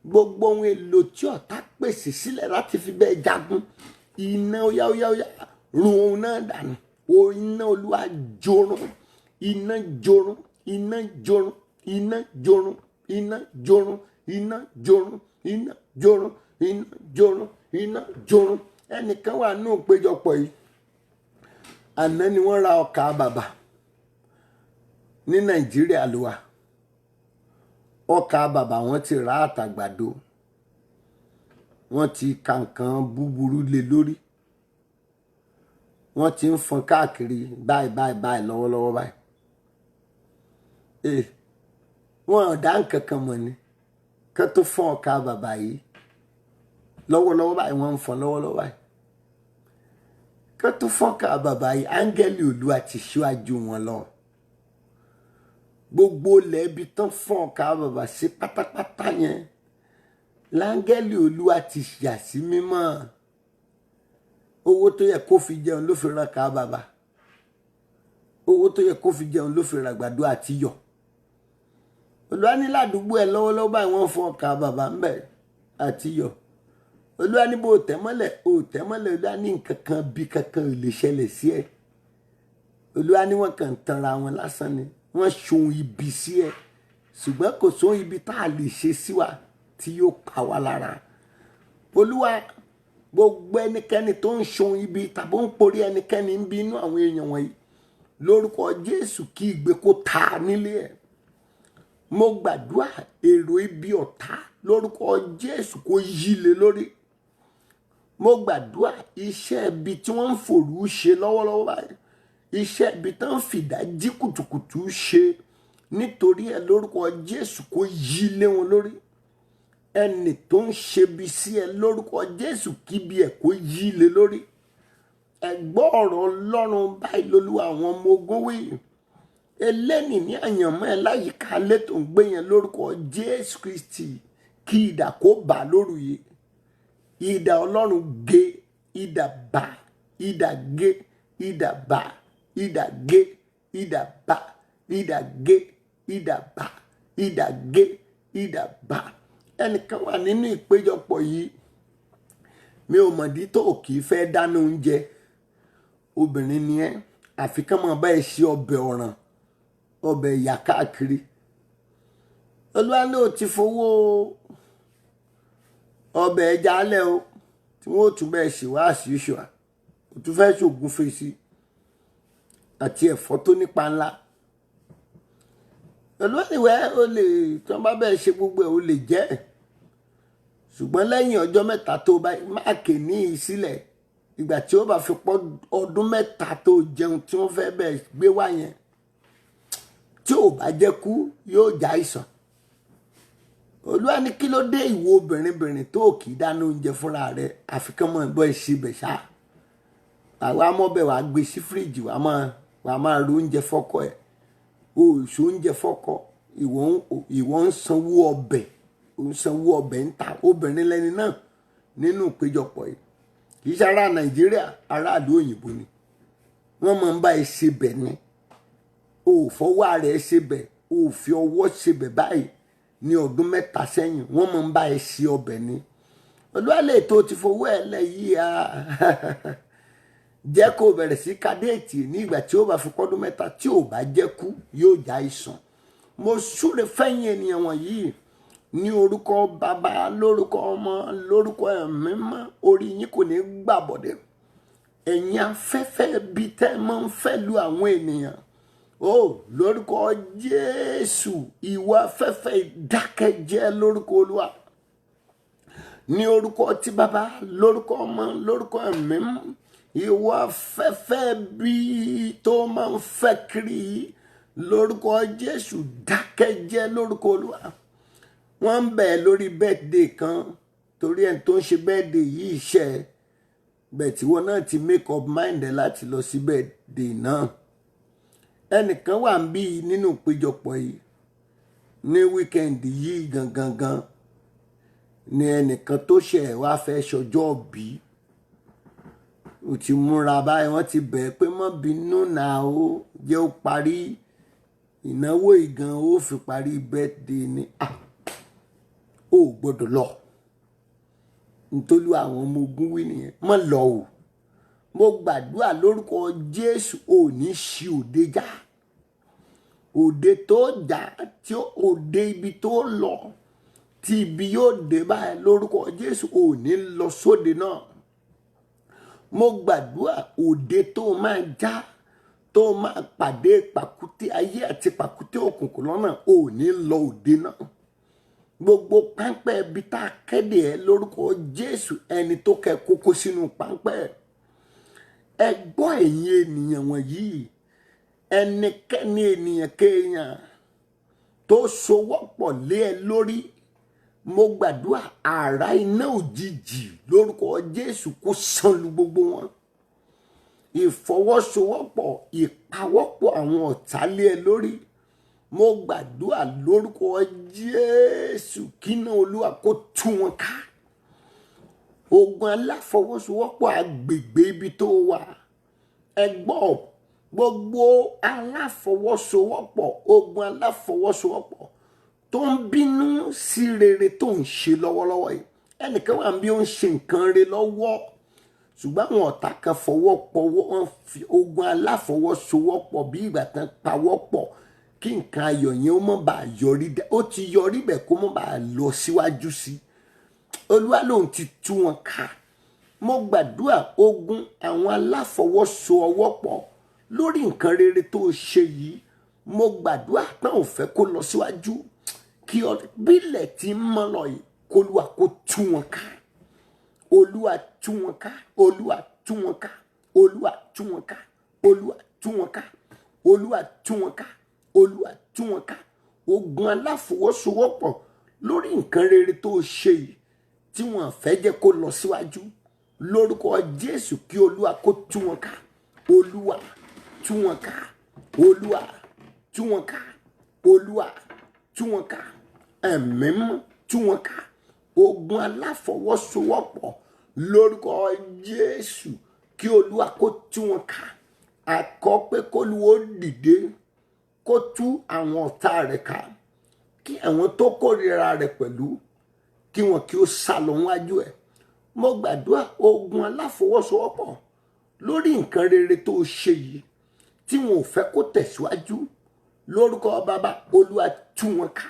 S1: gbogbo ohun èlò tí ọ̀tá pèsè sílẹ̀ láti fi bẹ́ẹ̀ jagun. Iná óyá óyá óyá run òun náà dànù. O iná Olúwa jorun, iná jorun, iná jorun, iná jorun, iná jorun, iná jorun, iná jorun, iná jorun, iná jorun. Ẹnìkan wà nínú ìpéjọpọ̀ yìí, àná ni wọ́n ra ọkà bàbà ní Nàìjíríà ló wà. Ọkà bàbà wọ́n ti rà àtàgbàdo, wọ́n ti ka nǹkan búburú lé lórí, wọ́n ti ń fọn káàkiri báyìí lọ́wọ́lọ́wọ́ báyìí. Wọ́n ò dá nǹkan kan mọ̀ ni kí tó fọn ọkà bàbà yìí lọ́wọ́lọ́wọ́ báyìí, wọ́n ń fọn lọ́wọ́lọ́wọ́ báyìí. Kí tó fọn ọkà bàbà yìí, áńgẹ́lì Olúwa ti ṣíwájú wọn lọ. Gbogbo ilẹ̀ ibi tán fún ọkà bàbà sí pátápátá yẹn láńgẹ́lì Olúwa ti yà sí mímọ́. Owó tó yẹ kó fi jẹun ló fi ra ọkà bàbà, owó tó yẹ kó fi jẹun ló fi ra àgbàdo àti iyọ̀. Olúwa ní ládùúgbò ẹ lọ́wọ́lọ́wọ́ báyìí wọ́n fún ọkà bàbà ń bẹ̀ àti iyọ̀. Olúwa ní bó tẹ́mọ́lẹ̀ Olúwa ní nǹkan kan bí kankan ò lè ṣẹlẹ̀ sí ẹ. Olúwa ní wọ́n kàn ń tanra wọn lásán ni, wọ́n ṣohun ibi sí ẹ, ṣùgbọ́n kò sóhun ibi tá a lè ṣe sí wa tí yóò pa wá lára. Olúwa, gbogbo ẹnikẹ́ni tó ń ṣohun ibi tàbí ń porí ẹnikẹ́ni ń bínú àwọn èèyàn wọ̀nyí, lórúkọ Jésù kí igbe kó ta nílé ẹ̀. Mo gbàdúrà èrò ibi ọ̀tá lórúkọ Jésù kó yí lé lórí. Mo gbàdúrà iṣẹ́ ibi tí wọ́n ń fòru ṣe lọ́wọ́lọ́wọ́ báyìí, iṣẹ́ ibi tán fìdájí kùtùkùtù ṣe, nítorí ẹ lórúkọ Jésù kó yí lé wọn lórí. Ẹni tó ń ṣe bí sí ẹ lórúkọ Jésù kíbi ẹ kó yí lé lórí. Ẹ gbọ́ ọ̀rọ̀ Ọlọ́run báyìí lólúwa àwọn ọmọ ogun wí. Eléni ní àyànmọ́ ẹ láyìíká létò ń gbé yẹn lórúkọ Jésù Kristi kí idà kó bà lóru yìí. Idà Ọlọ́run gé, idà bà, idà gé, idà bà, idà gé, idà bà, idà gé, idà bà, idà gé, idà bà. Ẹnìkan wà nínú ìpéjọpọ̀ yìí, mi ò mọ̀dí tó kì í fẹ́ dáná oúnjẹ. Obìnrin ni ẹ́, àfi kán máa bá ẹ ṣe ọbẹ̀ ọ̀ràn, ọbẹ̀ ìyà káàkiri. Olúwa ní ó ti fowó ọbẹ̀ ẹja alẹ́ o, tí wọ́n ó tún bẹ́ẹ̀ ṣe wá àṣìṣe wa, ó tún fẹ́ ṣògùn fèsì àti ẹ̀fọ́ tó nípa ńlá. Olúwa ní wẹ́ ó lè, tí wọ́n bá bẹ́ẹ̀ ṣe gbogbo ẹ̀ ó lè jẹ́ ẹ̀, ṣùgbọ́n lẹ́yìn ọjọ́ mẹ́ta tó bá máàkì ní ìsílẹ̀, ìgbà tí ó bá fi pọ́ ọdún mẹ́ta tó jẹun tí wọ́n fẹ́ bẹ́ẹ̀ gbé wá yẹn, tí ò bá jẹ́ kú yóò já ìsàn. Olúwa ní kí ló dé ìwọ obìnrin tó kì í dáná oúnjẹ fúnra rẹ, àfi kán mọ̀ bọ́ ìṣibẹ̀ ṣá. Àwa mọ́bẹ̀ wàá gbé sí fíríjì, wàá máa ro oúnjẹ fọ́kọ ẹ̀. O ò ṣe oúnjẹ fọ́kọ, ìwọ ń sanwó ọbẹ̀, ò ń sanwó ọbẹ̀ ń ta. Obìnrin lẹni náà nínú ìpéjọpọ̀ yìí, kì í ṣe ará Nàìjíríà, aráàlú òyìnbó ni. Wọ́n máa ń bá ẹ ṣe bẹ̀ ni. O ò fọwọ́ rẹ̀ ṣe bẹ̀, o ò fi ọwọ́ ṣe bẹ̀ báyìí. Ní ọdún mẹ́ta sẹ́yìn wọ́n máa ń bá ẹ ṣe ọbẹ̀ ni. Olúwa lè tó ti fowó ẹ lẹ̀ yìí jẹ́ kó bẹ̀rẹ̀ sí kádẹ́ẹ̀tì ní ìgbà tí ó bá fi pọ́dún mẹ́ta, tí ò bá jẹ́ kú yóò já ìsàn. Mo súre fẹ́yìn ènìyàn wọ̀nyí ní orúkọ bàbá, lórúkọ ọmọ, lórúkọ ẹ̀mí mọ́, orí yín kò ní gbàbọ̀dẹ̀. Ẹ̀yin afẹ́fẹ́ bí tẹ́ máa ń fẹ́ lu àwọn ènìyàn, lórúkọ Jésù, ìwọ afẹ́fẹ́ ìdákẹ́jẹ́ lórúkọ Olúwa. Ní orúkọ ti bàbá, lórúkọ ọmọ, lórúkọ ẹ̀mí mọ́, ìwọ afẹ́fẹ́ bí tó máa ń fẹ́ kiri, lórúkọ Jésù dákẹ́jẹ́ lórúkọ Olúwa. Wọ́n ń bẹ̀ lórí birthday kan, torí ẹni tó ń ṣe birthday yìí iṣẹ́ bẹ́ẹ̀ tí wọn náà ti make up mind ẹ láti lọ sí birthday náà. Ẹnìkan wà ń bí nínú ìpéjọpọ̀ yìí ní weekend yìí gangan ni ẹnìkan tó ṣẹ̀ wá fẹ́ ṣọjọ́ bí ó ti múra báyìí, wọ́n ti bẹ̀ pé má bínú náà ó jẹ́ ó parí ìnáwó ìgan ó fi parí birthday ni ó gbọ́dọ̀ lọ nítorí àwọn ọmọ ogun wí nìyẹn, má lọ o. Mo gbàdúrà lórúkọ Jésù ò ní ṣí òde já, òde tó jà tí òde ibi tó lọ tí ibi yóò dé báyìí lórúkọ Jésù ò ní lọ sóde náà. Mo gbàdúrà òde tó máa já tó máa pàdé pàkúté ayé àti pàkúté òkùnkùn lọ́nà ò ní lọ òde náà. Gbogbo páńpẹ́ ibi tá a kéde ẹ lórúkọ Jésù ẹni tó kẹ kókó sínú páńpẹ́ ẹ gbọ́ ẹ̀yin ènìyàn wọ̀nyí, ẹnikẹ́ni ènìyàn kéèyàn tó sowọ́pọ̀ lé ẹ lórí, mo gbàdúrà àrá iná òjijì lórúkọ Jésù kó sán lu gbogbo wọn. Ìfọwọ́sowọ́pọ̀ ìpawọ́pọ̀ àwọn ọ̀tá lé ẹ lórí, mo gbàdúrà lórúkọ Jésù kíná Olúwa kó tú wọn ká. Ogun aláfọwọ́sowọ́pọ̀ agbègbè ibi tó wà ẹ gbọ́, gbogbo aláfọwọ́sowọ́pọ̀ ogun aláfọwọ́sowọ́pọ̀ tó ń bínú sí rere tó ń ṣe lọ́wọ́lọ́wọ́ yìí. Ẹnìkan wà bí ó ń ṣe nǹkan rere lọ́wọ́ ṣùgbọ́n àwọn ọ̀tá kan fọwọ́pọ̀ wọ́n fi ogun aláfọwọ́sowọ́pọ̀ bí ìgbà tán pawọ́pọ̀ kí nǹkan ayọ̀ yẹn ó má bàa yọrí, ó ti yọrí bẹ́ẹ̀ kó má bàa lọ síwájú sí. Olúwa lòun ti tú wọn ká. Mo gbàdúrà ogun àwọn aláfọwọ́sowọ́pọ̀ lórí nǹkan rere tó ṣe yìí, mo gbàdúrà pé òun fẹ́ kó lọ síwájú kí bílẹ̀ tí ń mọ́ lọ yìí kó Olúwa kó tú wọn ká. Olúwa tú wọn ká, Olúwa tú wọn ká, Olúwa tú wọn ká, Olúwa tú wọn ká, Olúwa tú wọn ká, Olúwa tú wọn ká. Ogun aláfọwọ́sowọ́pọ̀ lórí nǹkan rere tó ṣe yìí tí wọ́n fẹ́ jẹ́ kó lọ síwájú lórúkọ Jésù kí Olúwa kó tú wọn ká. Olúwa tú wọn ká, Olúwa tú wọn ká, Olúwa tú wọn ká, ẹ̀mí mímọ́ tú wọn ká. Ogun aláfọwọ́sowọ́pọ̀ lórúkọ Jésù kí Olúwa kó tú wọn ká. Àkọ́ pé k'Olúwa dìde kó tú àwọn ọ̀tá rẹ̀ ká, kí àwọn tó kórìíra rẹ̀ pẹ̀lú kí wọn kí ó sá lọ wájú ẹ̀. Mo gbàdúrà ogun aláfọwọ́sowọ́pọ̀ lórí nǹkan rere tó ṣe yìí tí wọn ò fẹ́ kó tẹ̀síwájú lórúkọ Bàbá Olúwa tú wọn ká,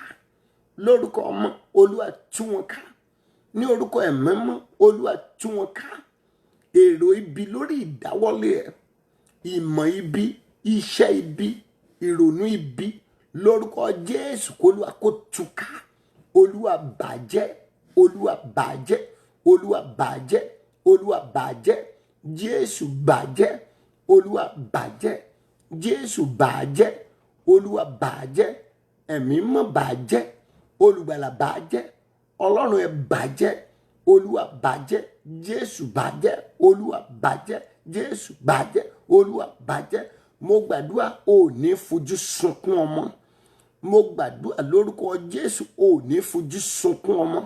S1: lórúkọ Ọmọ Olúwa tú wọn ká, ní orúkọ Ẹ̀mí Mímọ́ Olúwa tú wọn ká. Èrò ibi lórí ìdáwọ́lé ẹ̀, ìmọ̀ ibi, iṣẹ́ ibi, ìrònú ibi lórúkọ Jésù kó Olúwa kó tú ká. Olúwa bàjẹ́, Olúwa bàjẹ́, Olúwa bàjẹ́, Olúwa bàjẹ́, Jésù bàjẹ́, Olúwa bàjẹ́, Jésù bàjẹ́, Olúwa bàjẹ́, Ẹ̀mí Mímọ́ bàjẹ́, Olùgbàlà bàjẹ́, Ọlọ́run ẹ bàjẹ́, Olúwa bàjẹ́, Jésù bàjẹ́, Olúwa bàjẹ́, Jésù bàjẹ́, Olúwa bàjẹ́. Mo gbàdúrà ò ní fojú sunkún ọmọ. Mo gbàdúrà lórúkọ Jésù ò ní fojú sunkún ọmọ,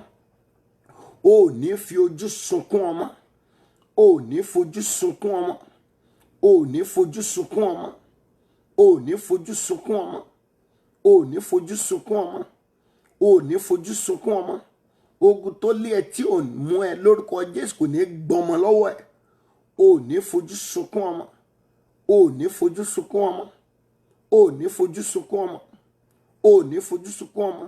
S1: ò ní fi ojú sunkún ọmọ, ò ní fojú sunkún ọmọ, ò ní fojú sunkún ọmọ, ò ní fojú sunkún ọmọ, ò ní fojú sunkún ọmọ, ò ní fojú sunkún ọmọ. Ogun tó lé ẹ tí ò mú ẹ lórúkọ Jésù kò ní gbọmọ lọ́wọ́ ẹ. Ò ní fojú sunkún ọmọ, ò ní fojú sunkún ọmọ, ò ní fojú sunkún ọmọ, ò ní fojú sunkún ọmọ.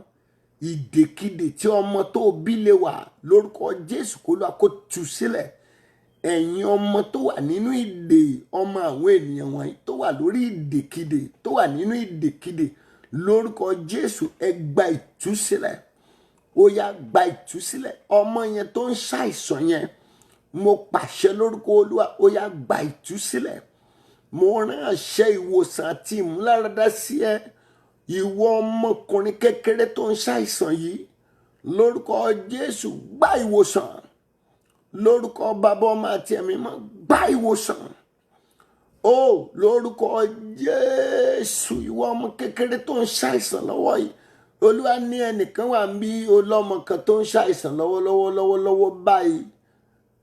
S1: Ìdèkídè tí ọmọ tó bí lè wà lórúkọ Jésù kó Olúwa kó tú sílẹ̀. Ẹ̀yin ọmọ tó wà nínú ìdè, ọmọ àwọn ènìyàn wọ̀nyí tó wà lórí ìdèkídè, tó wà nínú ìdèkídè lórúkọ Jésù ẹ gba ìtúsílẹ̀. Ó yá gba ìtúsílẹ̀. Ọmọ yẹn tó ń ṣàìsàn yẹn, mo pàṣẹ lórúkọ Olúwa, ó yá gba ìtúsílẹ̀. Mo rán àṣẹ ìwòsàn àti ìmúláradá sí ẹ. Ìwọ ọmọkùnrin kékeré tó ń ṣàìsàn yìí lórúkọ Jésù gba ìwòsàn, lórúkọ Bàbá Ọmọ àti Ẹ̀mí Mímọ́ gba ìwòsàn. Ó lórúkọ Jésù, ìwọ ọmọ kékeré tó ń ṣàìsàn lọ́wọ́ yìí, Olúwa ní ẹnìkan wà bí ọlọ́mọ kan tó ń ṣàìsàn lọ́wọ́lọ́wọ́ báyìí.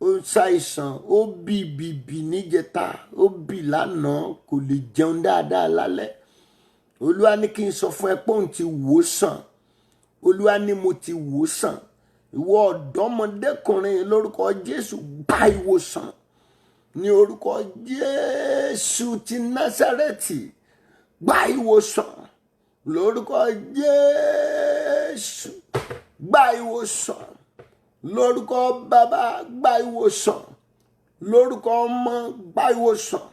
S1: Ó ń ṣàìsàn, ó bì níjẹta, ó bì lánàá, kò lè jẹun dáadáa lálẹ́. Olúwa ní kí n sọ fún ẹ pé òun ti wò sàn. Olúwa ní mo ti wò sàn. Ìwọ ọ̀dọ́mọdékùnrin, lórúkọ Jésù gba ìwòsàn. Ní orúkọ Jésù ti Násárẹ́tì gba ìwòsàn. Lórúkọ Jésù gba ìwòsàn. Lórúkọ Bàbá gba ìwòsàn. Lórúkọ Ọmọ gba ìwòsàn.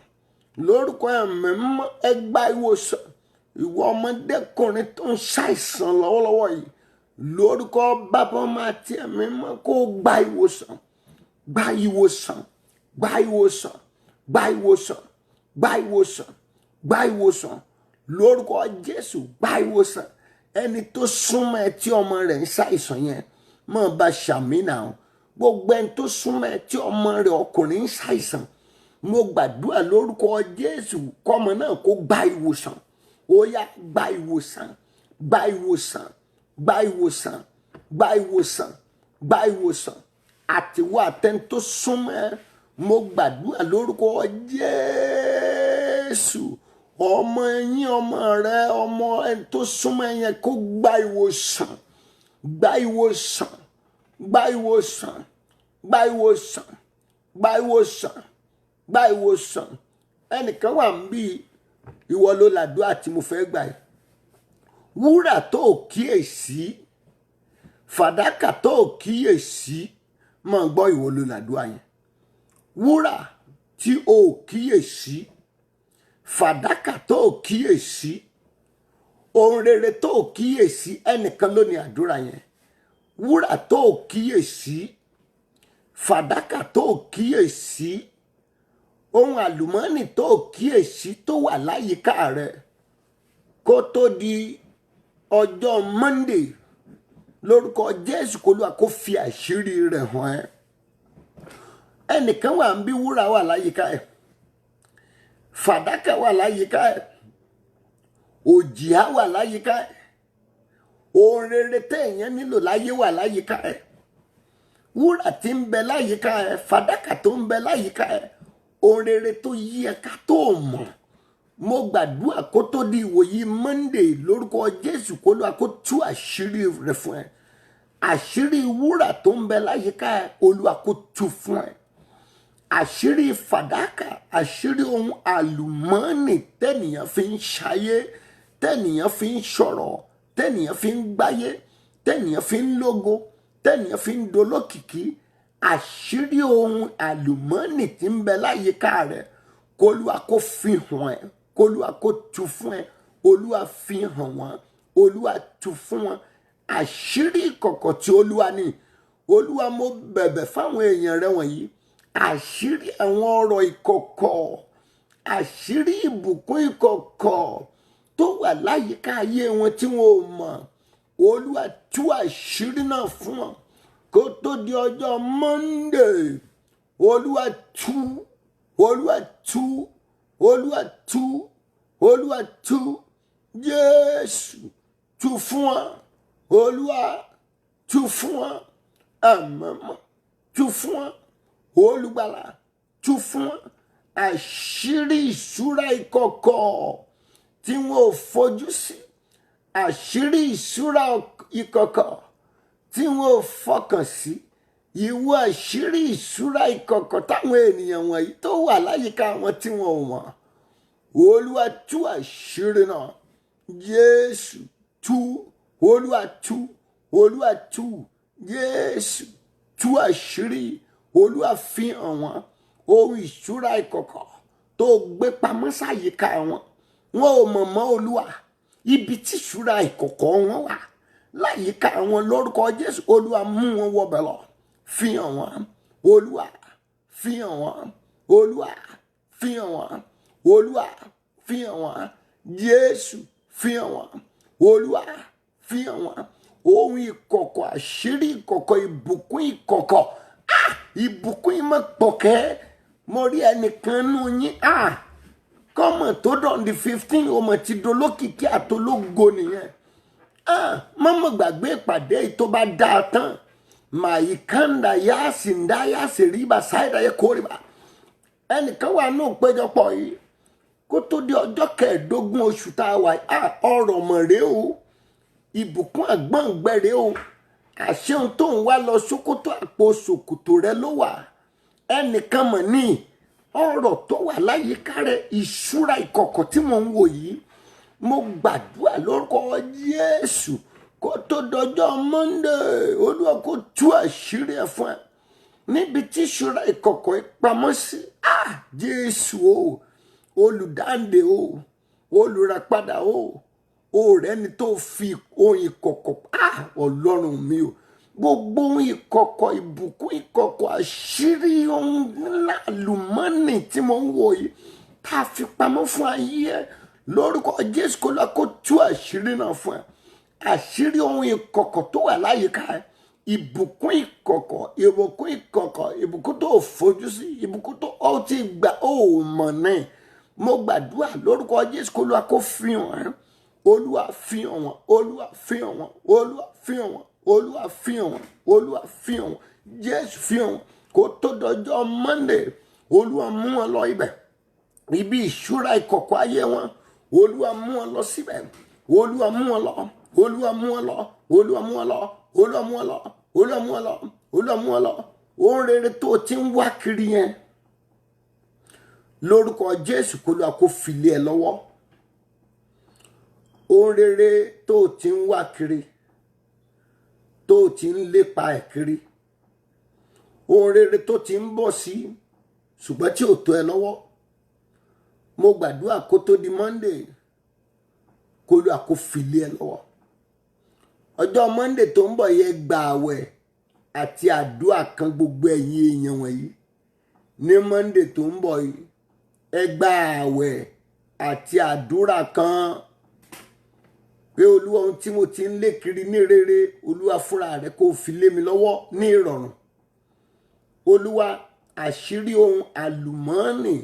S1: Lórúkọ Ẹ̀mí Mímọ́ ẹ gba ìwòsàn. Ìwọ ọmọdékùnrin tó ń ṣàìsàn lọ́wọ́lọ́wọ́ yìí, lórúkọ Bàbá Ọmọ àti Ẹ̀mí Mímọ́ kó gba ìwòsàn. Gba ìwòsàn. Gba ìwòsàn. Gba ìwòsàn. Gba ìwòsàn. Gba ìwòsàn. Lórúkọ Jésù gba ìwòsàn. Ẹni tó súnmọ́ ẹ tí ọmọ rẹ̀ ń ṣàìsàn yẹn, mọ̀ bá ṣàmì náà. Gbogbo ẹni tó súnmọ́ ẹ tí ọmọ rẹ̀ ọkùnrin ń ṣàìsàn, mo gbàdúrà lórúkọ Jésù kọ́mọ náà kó gba ìwòsàn. Ó yá gba ìwòsàn. Gba ìwòsàn. Gba ìwòsàn. Gba ìwòsàn. Gba ìwòsàn. Àtiwọ́ àtẹni tó súnmọ́ ẹ, mo gbàdúrà lórúkọ Jésù. Ọmọ yín, ọmọ rẹ, ọmọ ẹni tó súnmọ́ ẹ yẹn kó gba ìwòsàn. Gba ìwòsàn. Gba ìwòsàn. Gba ìwòsàn. Gba ìwòsàn. Gba ìwòsàn. Ẹnìkan wà níbí, ìwọ ló làdúrà tí mo fẹ́ gbà yìí. Wúrà tó kíyèsí, fàdákà tó kíyèsí, máa gbọ́, ìwọ ló làdúrà yẹn. Wúrà tí o kíyèsí, fàdákà tó kíyèsí, ohun rere tó kíyèsí, ẹnìkan ló ní àdúrà yẹn. Wúrà tó kíyèsí, fàdákà tó kíyèsí, ohun àlùmọ́ọ́nì tó kíyèsí tó wà láyìíká rẹ kó tó di ọjọ́ Monday, lórúkọ Jésù k'Olúwa kó fi àṣírí rẹ̀ hàn ẹ́. Ẹnìkan wà ń bí wúrà wà láyìíká ẹ̀, fàdákà wà láyìíká ẹ̀, òjìá wà láyìíká ẹ̀, ohun rere téèyàn nílò láyé wà láyìíká ẹ̀. Wúrà tí ń bẹ láyìíká ẹ̀, fàdákà tó ń bẹ láyìíká ẹ̀, ohun rere tó yí ẹ ká tó mọ̀. Mo gbàdúrà kó tó di ìwòyí Monday, lórúkọ Jésù k'Olúwa kó tú àṣírí rẹ̀ fún ẹ. Àṣírí wúrà tó ń bẹ láyìíká ẹ̀, Olúwa kó tú fún ẹ. Àṣírí fàdákà, àṣírí ohun àlùmọ́ọ́nì tẹ́nìyàn fi ń ṣayé, tẹ́nìyàn fi ń ṣọ̀rọ̀, tẹ́nìyàn fi ń gbáyé, tẹ́nìyàn fi ń lógo, tẹ́nìyàn fi ń dolókìkí. Àṣírí ohun àlùmọ́ọ́nì tí ń bẹ láyìíká rẹ̀, k'Olúwa kó fi hàn ẹ́, k'Olúwa kó tú fún ẹ. Olúwa fi hàn wọ́n, Olúwa tú fún wọn. Àṣírí ìkọ̀kọ̀ tí Olúwa ní, Olúwa mo bẹ̀bẹ̀ fáwọn èèyàn rẹ wọ̀nyí. Àṣírí àwọn ọ̀rọ̀ ìkọ̀kọ̀, àṣírí ìbùkún ìkọ̀kọ̀ tó wà láyìíká ayé wọn tí wọn ò mọ̀, Olúwa tú àṣírí náà fún wọn kó tó di ọjọ́ Monday. Olúwa tú, Olúwa tú, Olúwa tú, Olúwa tú. Jésù tú fún wọn. Olúwa tú fún wọn. Àmọ́ tú fún wọn. Olùgbàlà tú fún wọn. Àṣírí ìṣúra ìkọ̀kọ̀ tí wọn ò fojú sí, àṣírí ìṣúra ìkọ̀kọ̀ tí wọn ò fọkàn sí, ìwọ àṣírí ìṣúra ìkọ̀kọ̀ táwọn ènìyàn wọ̀nyí tó wà láyìíká wọn tí wọn ò mọ̀, Olúwa tú àṣírí náà. Jésù tú, Olúwa tú, Olúwa tú. Jésù tú àṣírí, Olúwa fi hàn wọ́n ohun ìṣúra ìkọ̀kọ̀ tó gbé pamọ́ sáyìíká wọn. Wọn ò mọ̀ mọ́ Olúwa ibi tí ìṣúra ìkọ̀kọ̀ wọn wà láyìíká wọn. Lórúkọ Jésù, Olúwa mú wọn wọbẹ̀ lọ. Fi hàn wọ́n, Olúwa fi hàn wọ́n, Olúwa fi hàn wọ́n, Olúwa fi hàn wọ́n. Jésù fi hàn wọ́n, Olúwa fi hàn wọ́n. ohun ìkọ̀kọ̀, àṣírí ìkọ̀kọ̀, ìbùkún ìkọ̀kọ̀. Ìbùkún yìí mọ̀ pọ̀kẹ́. Mo rí ẹnìkan nú yín kọ́mọ̀ tó dọ̀n di 15 ọmọ ti dolókìkí àtológo nìyẹn. Mọ́mọ́ gbàgbé ìpàdé yìí tó bá dáa tán. Màyí kanda yá sì ń dá yá sì rí bá sáyidá yẹ kórìbá. Ẹnìkan wà ní òpéjọpọ̀ yìí kó tó di ọjọ́ 15 oṣù tá a wà ọ̀rọ̀ mọ̀ rèé o. Ìbùkún àgbọ̀ngbẹ̀rẹ̀ o. Àṣẹ ohun tó ń wá lọ ṣòkòtò àpò ṣòkòtò rẹ ló wà. Ẹnìkan mọ̀ ní ọ̀rọ̀ tó wà láyìíká rẹ, ìṣúra ìkọ̀kọ̀ tí mò ń wò yìí. Mo gbàdúrà lórúkọ Jésù kó tó dọjọ́ Monday, Olúwa kó tú àṣírí ẹ̀ fún ẹ. Níbi tí ìṣúra ìkọ̀kọ̀ ìpamọ́ sí, Jésù o, olùdáǹdè o, olùràpadà o, ọ̀rẹ́ ni tó fi ohun ìkọ̀kọ̀, Ọlọ́run mi o, gbogbo ohun ìkọ̀kọ̀, ìbùkún ìkọ̀kọ̀, àṣírí ohun ńlá àlùmọ́nì tí mo ń wò yìí tá a fi pamọ́ fún ayé ẹ lórúkọ Jésù kó lọ kó tú àṣírí náà fún ẹ. Àṣírí ohun ìkọ̀kọ̀ tó wà láyìíká ẹ, ìbùkún ìkọ̀kọ̀, ìbùkún ìkọ̀kọ̀, ìbùkún tó fojú sí, ìbùkún tó ó ti gbà ó mọ̀ náà. Mo gbàdúrà lórúkọ Jésù kó lọ kó fi hàn ẹ́. Olúwa fi hàn wọ́n, Olúwa fi hàn wọ́n, Olúwa fi hàn wọ́n, Olúwa fi hàn wọ́n, Olúwa fi hàn wọ́n, Jésù fi hàn wọ́n. Kó tó dọjọ́ Monday, Olúwa mú wọn lọ ibẹ̀, ibi ìṣúra ìkọ̀kọ̀ ayé wọn. Olúwa mú wọn lọ síbẹ̀, Olúwa mú wọn lọ, Olúwa mú wọn lọ, Olúwa mú wọn lọ, Olúwa mú wọn lọ, Olúwa mú wọn lọ, Olúwa mú wọn lọ. Ohun rere tó ti ń wá kiri yẹn lórúkọ Jésù kó lọ kó fi lé ẹ lọ́wọ́. Ohun rere tó ti ń wá kiri, tó ti ń lépa ẹ̀ kiri, ohun rere tó ti ń bọ̀ sí ṣùgbọ́n tí ò tó ẹ lọ́wọ́, mo gbàdúrà kó tó di Monday kó lọ kó fi lé ẹ lọ́wọ́. Ọjọ́ Monday tó ń bọ̀ yẹ gba àwẹ̀ àti àdúrà kan gbogbo ẹ̀yin èèyàn wọ̀nyí. Ní Monday tó ń bọ̀ yìí, ẹ gba àwẹ̀ àti àdúrà kan pé Olúwa ohun tí mo ti ń lé kiri ní rere, Olúwa fúnra rẹ̀ kó fi lé mi lọ́wọ́ ní ìrọ̀rùn. Olúwa, àṣírí ohun àlùmọ́ọ́nì,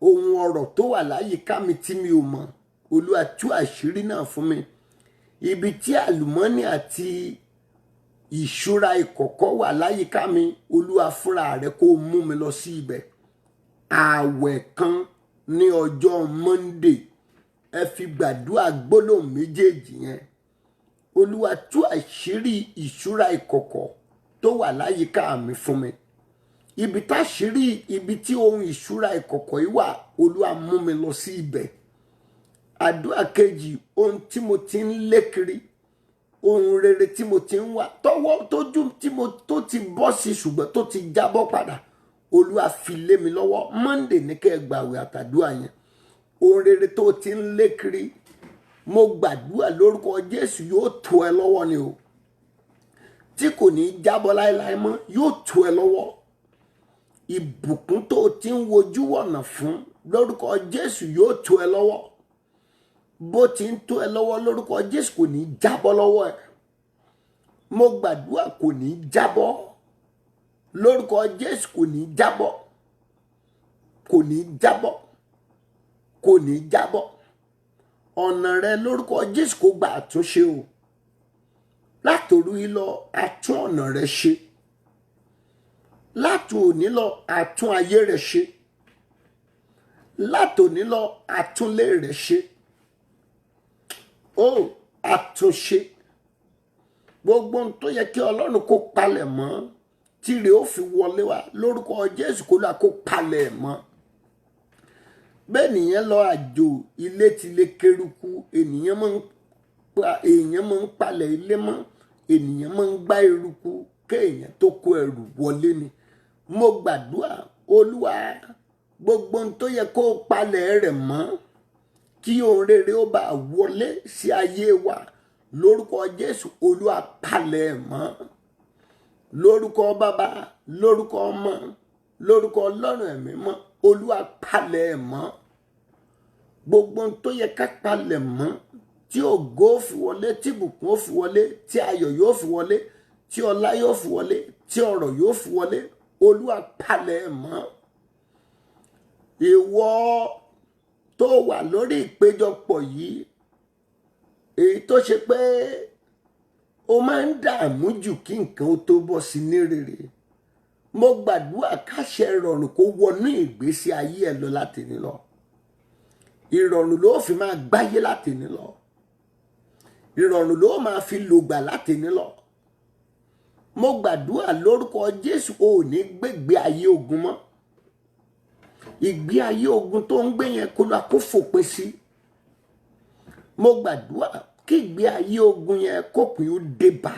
S1: ohun ọ̀rọ̀ tó wà láyìíká mi tí mi ò mọ̀, Olúwa tú àṣírí náà fún mi. Ibi tí àlùmọ́ọ́nì àti ìṣúra ìkọ̀kọ̀ wà láyìíká mi, Olúwa fúnra rẹ̀ kó mú mi lọ sí ibẹ̀. Àwẹ̀ kan ní ọjọ́ Monday, ẹ fi gbàdúrà gbólóhùn méjèèjì yẹn. Olúwa tú àṣírí ìṣúra ìkọ̀kọ̀ tó wà láyìíká mi fún mi. Ibi táṣírí, ibi tí ohun ìṣúra ìkọ̀kọ̀ yìí wà, Olúwa mú mi lọ sí ibẹ̀. Àdúrà kejì, ohun tí mo ti ń lé kiri, ohun rere tí mo ti ń wá, tọwọ́ tójú tó ti bọ́ sí ṣùgbọ́n tó ti jábọ́ padà, Olúwa fi lé mi lọ́wọ́. Monday ní kẹ́ ẹ gbààwẹ̀ àtàdúrà yẹn. Ohun rere tó ti ń lé kiri, mo gbàdúrà lórúkọ Jésù yóò tó ẹ lọ́wọ́ ni o, tí kò ní jábọ́ láéláé mọ́, yóò tó ẹ lọ́wọ́. Ìbùkún tó ti ń wojú wọ̀nà fún lórúkọ Jésù yóò tó ẹ lọ́wọ́. Bó ti ń tó ẹ lọ́wọ́ lórúkọ Jésù kò ní jábọ́ lọ́wọ́ ẹ. Mo gbàdúrà kò ní jábọ́ lórúkọ Jésù, kò ní jábọ́, kò ní jábọ́, kò ní jábọ́. Ọ̀nà rẹ lórúkọ Jésù kó gba àtúnṣe o. Látòru yìí lọ, àtún ọ̀nà rẹ ṣe. Látòní lọ, àtún ayé rẹ ṣe. Látòní lọ, àtúnlé rẹ ṣe. Àtúnṣe. Gbogbo ohun tó yẹ kí Ọlọ́run kó palẹ̀ mọ́ tí rẹ̀ ó fi wọlé wá lórúkọ Jésù kó lọ kó palẹ̀ mọ́. Bẹ́ẹ̀ nìyẹn lọ àjò ilé ti lè kéruku, ènìyàn máa ń palẹ̀ ilé mọ́, ènìyàn máa ń gbá eruku kéèyàn tó kó ẹrù wọlé ni. Mo gbàdúrà, Olúwa, gbogbo ohun tó yẹ kó palẹ̀ rẹ̀ mọ́ kí ohun rere ó bá wọlé sí ayé wa lórúkọ Jésù, Olúwa palẹ̀ mọ́. Lórúkọ Bàbá, lórúkọ Ọmọ, lórúkọ Ọlọ́run ẹ̀mí mọ́, Olúwa palẹ̀ mọ́. Gbogbo ohun tó yẹ ká palẹ̀ mọ́ tí ògo ó fi wọlé, tí ìbùkún ó fi wọlé, tí ayọ̀ yóò fi wọlé, tí ọlá yóò fi wọlé, tí ọrọ̀ yóò fi wọlé. Olúwa palẹ̀ mọ́. Ìwọ tó wà lórí ìpéjọpọ̀ yìí, èyí tó ṣe pé ó máa ń dààmú jù kí nǹkan ó tó bọ́ sí ní rere, mo gbàdúrà káṣẹ ìrọ̀rùn kó wọnú ìgbésí ayé ẹ lọ láti ní lọ. Ìrọ̀rùn ló fi máa gbáyé láti ní lọ. Ìrọ̀rùn ló máa fi lògbà láti ní lọ. Mo gbàdúrà lórúkọ Jésù, o ò ní gbégbé ayé ogun mọ́. Ìgbé ayé ogun tó ń gbé yẹn kó lọ kó fòpin sí. Mo gbàdúrà kí ìgbé ayé ogun yẹn kópin ó dé bá.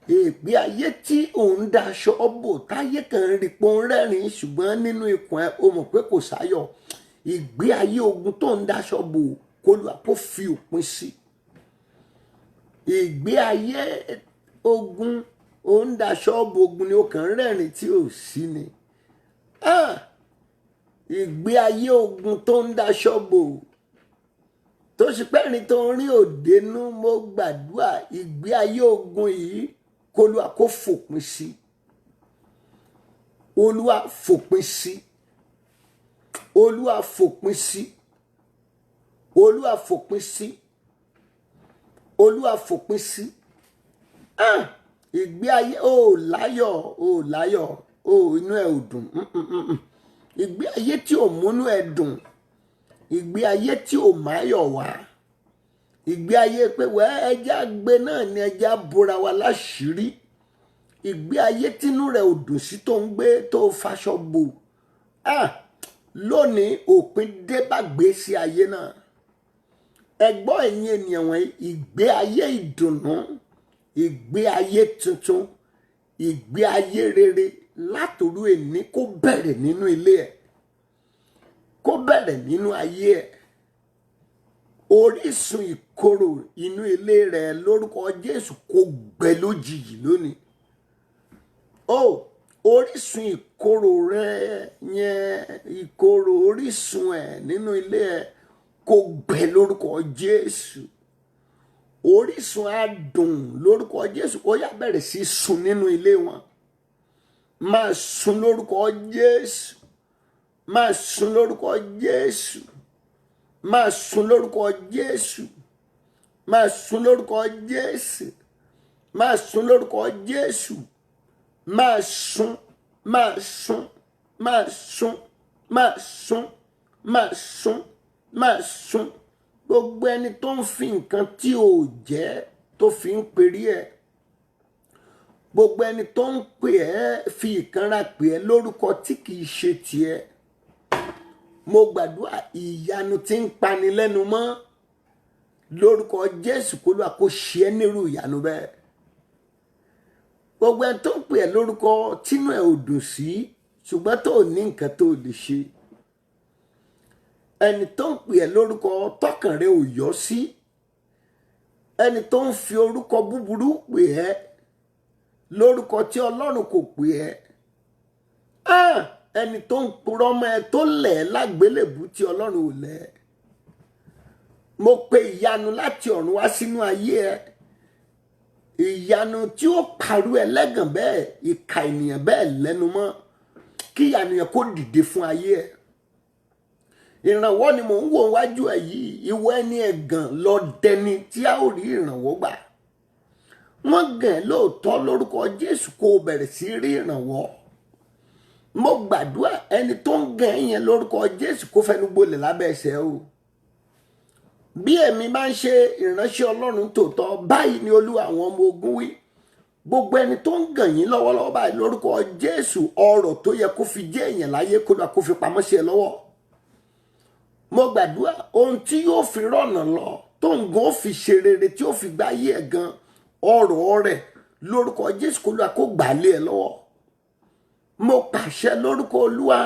S1: Ìgbé ayé tí òun daṣọ bò táyé kan rí pé òun rẹ́rìn ṣùgbọ́n nínú ikùn ẹ o mọ̀ pé kò sáyọ̀. Ìgbé ayé ogun tó ń daṣọ bò kó lọ kó fi òpin sí. Ìgbé ayé ogun òun daṣọ bò ogun ni ó kàn rẹ́rìn tí ò sí ni. Ìgbé ayé ogun tó ń daṣọ bò tó ṣe pẹ́rin tó ń rí òdenú, mo gbàdúrà ìgbé ayé ogun yìí k'Olúwa kó fòpin sí. Olúwa fòpin sí. Olúwa fòpin sí. Olúwa fòpin sí. Olúwa fòpin sí. Ìgbé ayé ò láyọ̀ inú ẹ ò dùn. Ìgbé ayé tí ò múnú ẹ dùn, ìgbé ayé tí ò máyọ̀ wá, ìgbé ayé pé ẹja gbé náà ni ẹja bora wa láṣìírí, ìgbé ayé tínú rẹ̀ ò dùn sí tó ń gbé tó faṣọ bò. Lónìí òpin dé bá gbésí ayé náà. Ẹgbọ́n ẹ̀yin ènìyàn wọ̀nyí, ìgbé ayé ìdùnnú, ìgbé ayé tuntun, ìgbé ayé rere látòru èní kó bẹ̀rẹ̀ nínú ilé ẹ̀, kó bẹ̀rẹ̀ nínú ayé ẹ̀. Orísun ìkorò inú ilé rẹ̀ lórúkọ Jésù kó gbẹ lójijì lónìí. Orísun ìkorò rẹ̀ yẹn, ìkorò orísun ẹ̀ nínú ilé ẹ̀ kó gbẹ lórúkọ Jésù. Orísun adùn lórúkọ Jésù ó yá bẹ̀rẹ̀ sí sun nínú ilé wọn. Máa sun lórúkọ Jésù. Máa sun lórúkọ Jésù. Máa sun lórúkọ Jésù. Máa sun lórúkọ Jésù. Máa sun lórúkọ Jésù. Máa sun, máa sun, máa sun, máa sun, máa sun, máa sun. Gbogbo ẹni tó ń fi nǹkan tí ò jẹ́ tó fi ń perí ẹ̀. Gbogbo ẹni tó ń pè ẹ́ fi ìkanra pè ẹ́ lórúkọ tí kìí ṣe tiẹ̀. Mo gbàdúrà ìyanu tí ń pani lẹ́nu mọ́ lórúkọ Jésù k'Olúwa kó ṣe ẹ́ nírú ìyanu bẹ́ẹ̀. Gbogbo ẹni tó ń pè ẹ́ lórúkọ tínú ẹ̀ ò dùn sí ṣùgbọ́n tó ní nǹkan tó lè ṣe. Ẹni tó ń pè ẹ́ lórúkọ tọkàn rẹ ò yọ sí. Ẹni tó ń fi orúkọ búburú pè ẹ́ lórúkọ tí Ọlọ́run kò pè ẹ́. Ẹni tó ń purọ́ mọ́ ẹ tó lẹ̀ ẹ́ lágbélébú tí Ọlọ́run ò lẹ̀ ẹ́. Mo pe ìyanu láti ọ̀run wá sínú ayé ẹ. Ìyanu tí ó parú ẹlẹ́gàn bẹ́ẹ̀, ìkà ènìyàn bẹ́ẹ̀ lẹ́nu mọ́. Kí ìyanu yẹn kó dìde fún ayé ẹ. Ìrànwọ́ ni mò ń wò wájú ẹ yìí. Ìwọ ẹni ẹ̀gàn lọ dẹni tí a ó rí ìrànwọ́ gbà. Wọ́n gàn ẹ́ lóòótọ́ lórúkọ Jésù kó o bẹ̀rẹ̀ sí rí ìrànwọ́. Mo gbàdúrà ẹni tó ń gàn ẹ́ yẹn lórúkọ Jésù kó fẹnu gbolẹ̀ lábẹ́ ẹsẹ̀ o. Bí èmi máa ń ṣe ìránṣẹ́ Ọlọ́run tòótọ́, báyìí ni Olúwa àwọn ọmọ ogun wí. Gbogbo ẹni tó ń gàn yín lọ́wọ́lọ́wọ́ báyìí lórúkọ Jésù, ọrọ̀ tó yẹ kó fi jẹ́ èèyàn láyé kó fi pamọ́ sí ẹ lọ́wọ́. Mo gbàdúrà ohun tí yóò fi rọ̀nà lọ, tó ń gan ó fi ṣe rere, tí ó fi gbáyé ẹ̀ gan, ọrọ̀ rẹ̀ lórúkọ Jésù k'Olúwa kó gbà lé ẹ lọ́wọ́. Mo pàṣẹ lórúkọ Olúwa,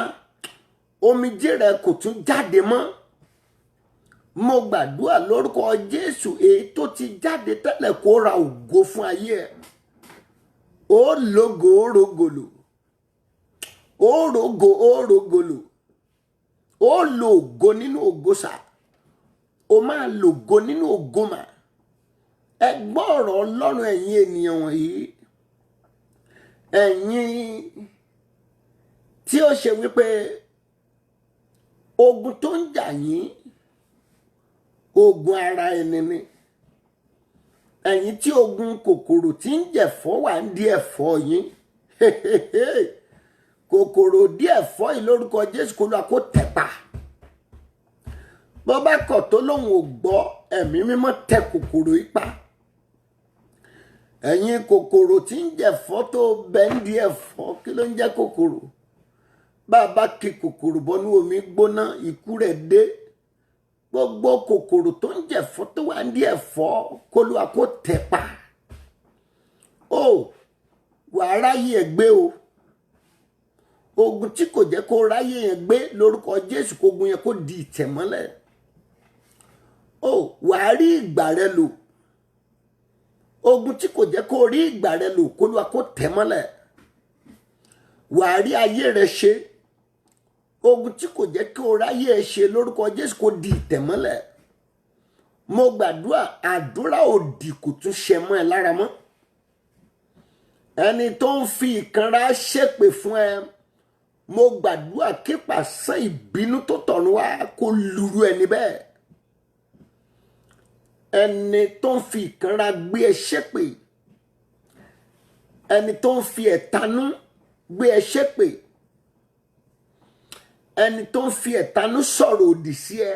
S1: omijé rẹ kò tún jáde mọ́. Mo gbàdúrà lórúkọ Jésù, èyí tó ti jáde tẹ́lẹ̀ kó ra ògo fún ayé ẹ̀. Ó lógo ó rògòlò, ó rògo ó rògòlò, ó lo ògo nínú ògo sà, o máa lògo nínú ògo mà. Ẹ gbọ́ ọ̀rọ̀ Ọlọ́run ẹ̀yin ènìyàn wọ̀nyí, ẹ̀yin tí ó ṣe wípé ogun tó ń jà yín ogun ara ẹni ni, ẹ̀yin tí ogun kòkòrò tí ń jẹ̀fọ́ wà ń di ẹ̀fọ́ yín kòkòrò dí ẹ̀fọ́ yìí lórúkọ Jésù kó lọ́wọ́ kó tẹ̀pa. Bó bá kọ̀ tó lóun ò gbọ́, ẹ̀mí mímọ́ tẹ kòkòrò yìí pa. Ẹ̀yin kòkòrò tí ń jẹ̀fọ́ tó bẹ́ ń di ẹ̀fọ́, kí ló ń jẹ́ kòkòrò? Bàbá kí kòkòrò bọ́nú omi gbóná, ikú rẹ̀ dé. Gbogbo kòkòrò tó ń jẹ̀fọ́ tó wà ń di ẹ̀fọ́ kó lọ́wọ́ kó tẹ̀pa. Ó wàá ráyè ẹ̀ gbé o. Ogun tí kò jẹ́ kó ráyè yẹn gbé lórúkọ Jésù, kógun yẹn kó di ìtẹ̀mọ́lẹ̀. Ó wàá rí ìgbà rẹ lò. Ogun tí kò jẹ́ kó rí ìgbà rẹ lò kó lọ́wọ́ kó tẹ̀mọ́lẹ̀. Wàá rí ayé rẹ ṣe. Ogun tí kò jẹ́ kó ráyè ẹ ṣe lórúkọ Jésù kó di ìtẹ̀mọ́lẹ̀. Mo gbàdúrà, àdúrà òdì kò tún ṣẹ mọ́ ẹ lára mọ́. Ẹni tó ń fi ìkanra ṣépè fún ẹ, mo gbàdúrà kí pàṣán ìbínú tó tọ̀run wá kó lùrú ẹni bẹ́ẹ̀. Ẹni tó ń fi ìkanra gbé ẹ ṣépè, ẹni tó ń fi ẹ̀tanú gbé ẹ ṣépè, ẹni tó ń fi ẹ̀tanú sọ̀rọ̀ òdì sí ẹ,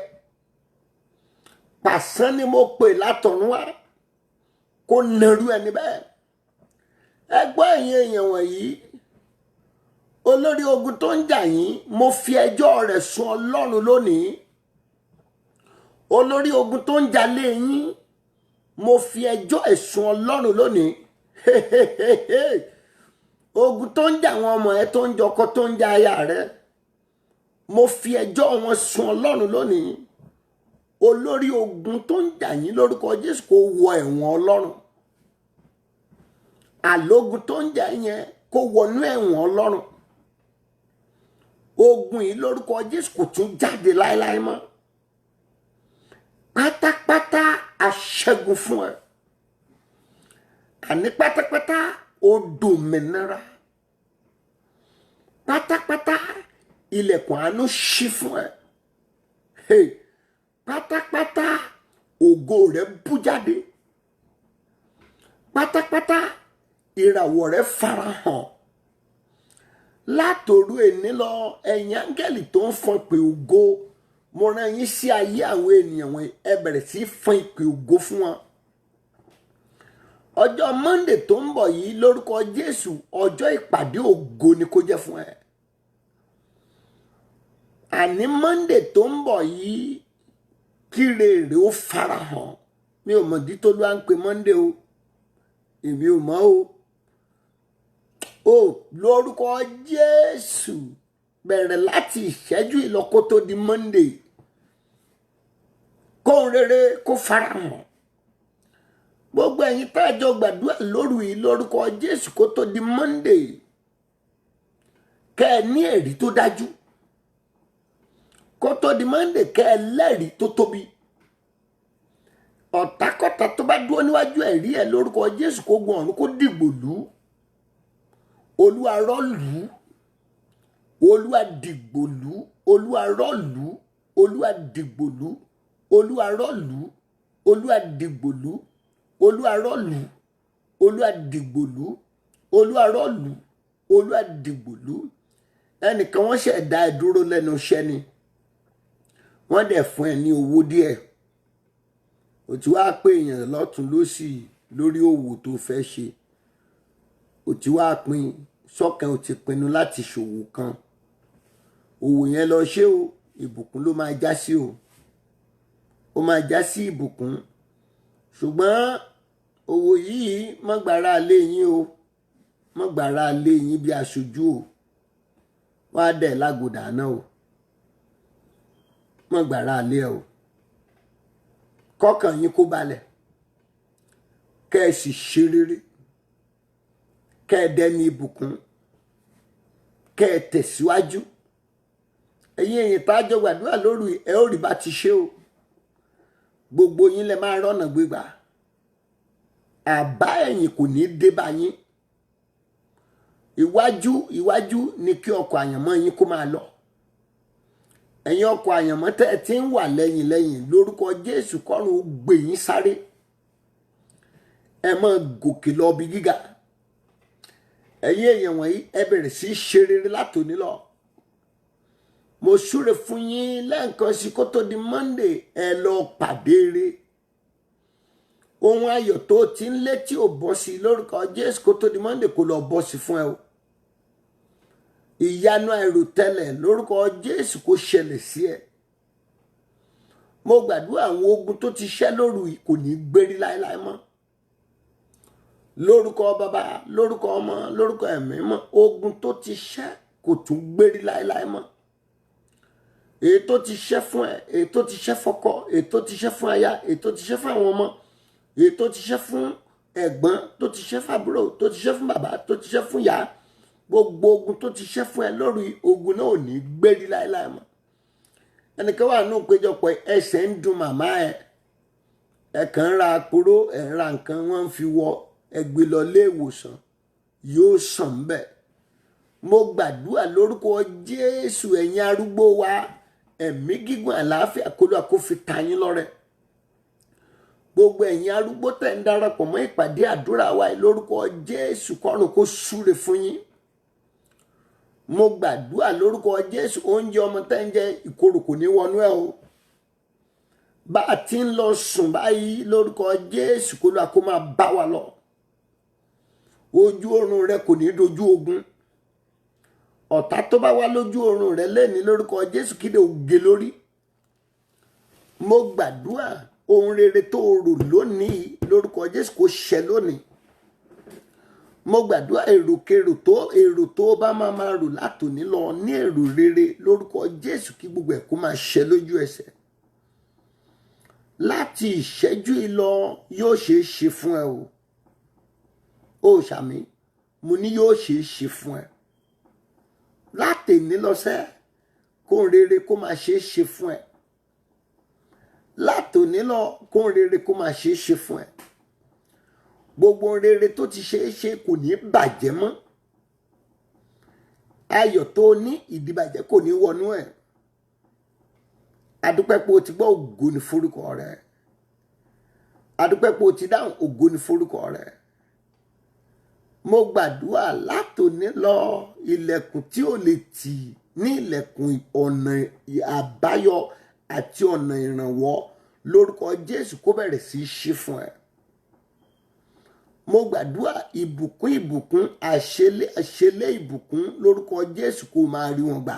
S1: pàṣán ni mo pè látọ̀run wá kó nàrú ẹni bẹ́ẹ̀. Ẹ gbọ́ ẹ̀yin èèyàn wọ̀nyí, olórí ogun tó ń jà yín, mo fi ẹjọ́ rẹ̀ sùn Ọlọ́run lónìí. Olórí ogun tó ń jalé yín, mo fi ẹjọ́ ẹ̀ sùn Ọlọ́run lónìí. Ogun tó ń jà àwọn ọmọ ẹ tó ń jọkọ tó ń jà aya rẹ, mo fi ẹjọ́ wọn sùn Ọlọ́run lónìí. Olórí ogun tó ń jà yín lórúkọ Jésù kó wọ ẹ̀wọ̀n Ọlọ́run. Àlógun tó ń jà yẹn kó wọnú ẹ̀wọ̀n Ọlọ́run. Ogun yìí lórúkọ Jésù kò tún jáde láéláé mọ́. Pátápátá aṣẹ́gun fún ẹ. Àní pátápátá ó dòmìnira. Pátápátá ilẹ̀kùn àánú ṣí fún ẹ. Pátápátá ògo rẹ bú jáde. Pátápátá ìràwọ̀ rẹ farahàn. Látòru èní lọ, ẹ̀yin áńgẹ́lì tó ń fọn pè ògo, mo rán yín sí ayé àwọn ènìyàn wọn, ẹ bẹ̀rẹ̀ sí fọn ìpè ògo fún wọn. Ọjọ́ Monday tó ń bọ̀ yìí lórúkọ Jésù, ọjọ́ ìpàdé ògo ni kó jẹ́ fún ẹ. Àní Monday tó ń bọ̀ yìí, kíre rè ó farahàn. Mi ò mọ̀ dí tó ló à ń pe Monday o, èmi ò mọ̀ o. Ó lórúkọ Jésù, bẹ̀rẹ̀ láti ìṣẹ́jú ìlọ́kó tó di Monday, kóhun rere kó farahàn. Gbogbo ẹ̀yin tá a jọ gbàdúrà lóru yìí lórúkọ Jésù kó tó di Monday, kẹ́ ẹ ní ẹ̀rí tó dájú. Kó tó di Monday kẹ́ ẹ lẹ́rìí tó tóbi. Ọ̀tákọ́tà tó bá dúró níwájú ẹ̀rí ẹ lórúkọ Jésù kó gun ọ̀run kó dìgbò lù ú. Olúwa rọ́ọ̀lù, Olúwa dìgbòlù, Olúwa rọ́ọ̀lù, Olúwa dìgbòlù, Olúwa rọ́ọ̀lù, Olúwa dìgbòlù, Olúwa rọ́ọ̀lù, Olúwa dìgbòlù, Olúwa rọ́ọ̀lù, Olúwa dìgbòlù. Ẹnìkan wọ́n ṣẹ̀ dá ẹ dúró lẹ́nu iṣẹ́ ni, wọ́n dẹ̀ fún ẹ ní owó díẹ̀. Ó ti wá pé èèyàn lọ́tún lósì lórí òwò tó fẹ́ ṣe. Ó ti wá pín sọ́kàn, ó ti pinnu láti ṣòwò kan. Òwò yẹn lọ ṣe o, ìbùkún ló máa já sí o. Ó máa já sí ìbùkún. Ṣùgbọ́n òwò yìí má gbára lé yín o. Má gbára lé yín bí aṣojú o. Wá dẹ̀ lágòdà náà o. Má gbára lé o. Kọ́kàn yín kó balẹ̀. Kẹ́ ẹ sì ṣe rere. Kẹ́ ẹ dẹni ìbùkún. Kẹ́ ẹ gbogbo yín lẹ máa rọ́nà gbégbà, àbá ẹ̀yìn kò ní dé bá yín. Iwájú iwájú ni kí ọkọ̀ àyànmọ́ yín kó máa lọ. Ẹ̀yin ọkọ̀ àyànmọ́ tẹ́ ẹ ti ń wà lẹ́yìn lẹ́yìn, lórúkọ Jésù kọ́run ó gbé yín sáré. Ẹ máa gòkè lọ bí gíga. Ẹ̀yin èèyàn wọ̀nyí, ẹ bẹ̀rẹ̀ sí í ṣe rere látòní lọ. Mo súre fún yín lẹ́ẹ̀kan sí kó tó di Monday, ẹ lọ pàdé re. Ohun ayọ̀ tó ti ń létí ò bọ́ sí lórúkọ Jésù kó tó di Monday kó lọ bọ́ sí fún ẹ o. Ìyanu àìròtẹ́lẹ̀ lórúkọ Jésù kó ṣẹlẹ̀ sí ẹ. Mo gbàdúrà àwọn ogun tó ti ṣẹ́ lóru yìí kò ní gbérí láéláé mọ́. Lórúkọ Bàbá, lórúkọ Ọmọ, lórúkọ Ẹ̀mí mọ́, ogun tó ti ṣẹ́ kò tún gbérí láéláé mọ́. Èyí tó ti ṣẹ́ fún ẹ, èyí tó ti ṣẹ́ fọ́kọ, èyí tó ti ṣẹ́ fún aya, èyí tó ti ṣẹ́ fún àwọn ọmọ, èyí tó ti ṣẹ́ fún ẹ̀gbọ́n, tó ti ṣẹ́ fún àbúrò, tó ti ṣẹ́ fún bàbá, tó ti ṣẹ́ fún ìyá, gbogbo ogun tó ti ṣẹ́ fún ẹ lórí ogun náà ò ní gbérí láéláé mọ́. Ẹnìkan wà nínú ìpéjọpọ̀, ẹsẹ̀ ń dùn màmá ẹ, ẹ kàn ń ra àpòrò, ẹ ń ra nǹkan wọ́n ń fi wọ, ẹ gbé lọ ilé ìwòsàn, yóò sàn bẹ́ẹ̀. Mo gbàdúrà lórúkọ Jésù, ẹ̀yin arúgbó wa, ẹ̀mí gígùn àlàáfíà kólúwa kó fi ta yín lọ́rẹ. Gbogbo ẹ̀yin arúgbó tẹ̀ ń darapọ̀ mọ́ ìpàdé àdúrà wa lórúkọ Jésù kọ́run kó súre fún yín. Mo gbàdúrà lórúkọ Jésù, oúnjẹ ọmọ tẹ́ ń jẹ ìkorò kò ní wọnú ẹ o. Bá a ti ń lọ sùn báyìí lórúkọ Jésù kólúwa kó máa bá wa lọ. Ojú oorun rẹ kò ní dojú ogun. Ọ̀tá tó bá wá lójú oorun rẹ lẹ́ni lórúkọ Jésù kíde ògè lórí. Mo gbàdúrà ohun rere tó rò lónìí lórúkọ Jésù kó ṣẹ lónìí. Mo gbàdúrà èrò tó bá máa rò látòní lọ ní èrò rere lórúkọ Jésù kí gbogbo ẹ̀ kó máa ṣẹ lójú ẹsẹ̀. Láti ìṣẹ́jú ìlọ yóò ṣeé ṣe fún ẹ o. Ó ṣàmì, mo ní yóò ṣeé ṣe fún ẹ. Látèní lọ́sẹ̀ kó rere kó máa ṣeé ṣe fún ẹ. Látòní lọ kó rere kó máa ṣeé ṣe fún ẹ. Gbogbo rere tó ti ṣeé ṣe kò ní bàjẹ́ mọ́. Ayọ̀ tó ní ìdíbàjẹ́ kò ní wọnú ẹ̀. Adúpẹ́ pé o ti gbọ́, ògo ni forúkọ rẹ. Adúpẹ́ pé o ti dáhùn, ògo ni forúkọ rẹ. Mo gbàdúrà látòní lọ ilẹ̀kùn tí ò lè tì ní ilẹ̀kùn ọ̀nà àbáyọ àti ọ̀nà ìrànwọ́ lórúkọ Jésù kó bẹ̀rẹ̀ sí í ṣí fún ẹ. Mo gbàdúrà ìbùkún àṣẹlé ìbùkún lórúkọ Jésù kó máa rí wọn gbà.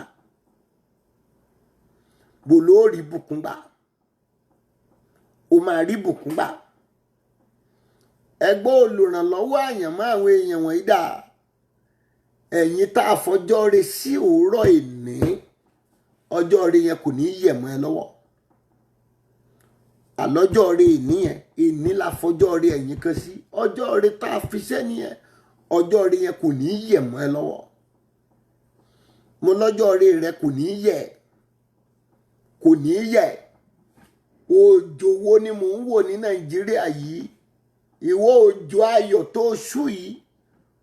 S1: Bò ló rí bùkún gbà. O máa rí bùkún gbà. Ẹgbẹ́ olùrànlọ́wọ́ àyànmọ́ àwọn èèyàn wọ̀nyí dà. Ẹ̀yin tá a fọjọ́ re sí òwúrọ̀ ìní, ọjọ́ re yẹn kò ní yẹ̀ mọ́ ẹ lọ́wọ́. Àlọ́jọ́ re ìní yẹn, ìní la fọjọ́ re ẹ̀yin kan sí. Ọjọ́ re tá a fi sẹ́ni yẹn, ọjọ́ re yẹn kò ní yẹ̀ mọ́ ẹ lọ́wọ́. Mo lọ́jọ́ re rẹ kò ní yẹ̀, kò ní yẹ̀. Òjò wo ni mò ń wò ní Nàìjíríà yìí? Ìwọ òjò ayọ̀ tó ṣú yìí,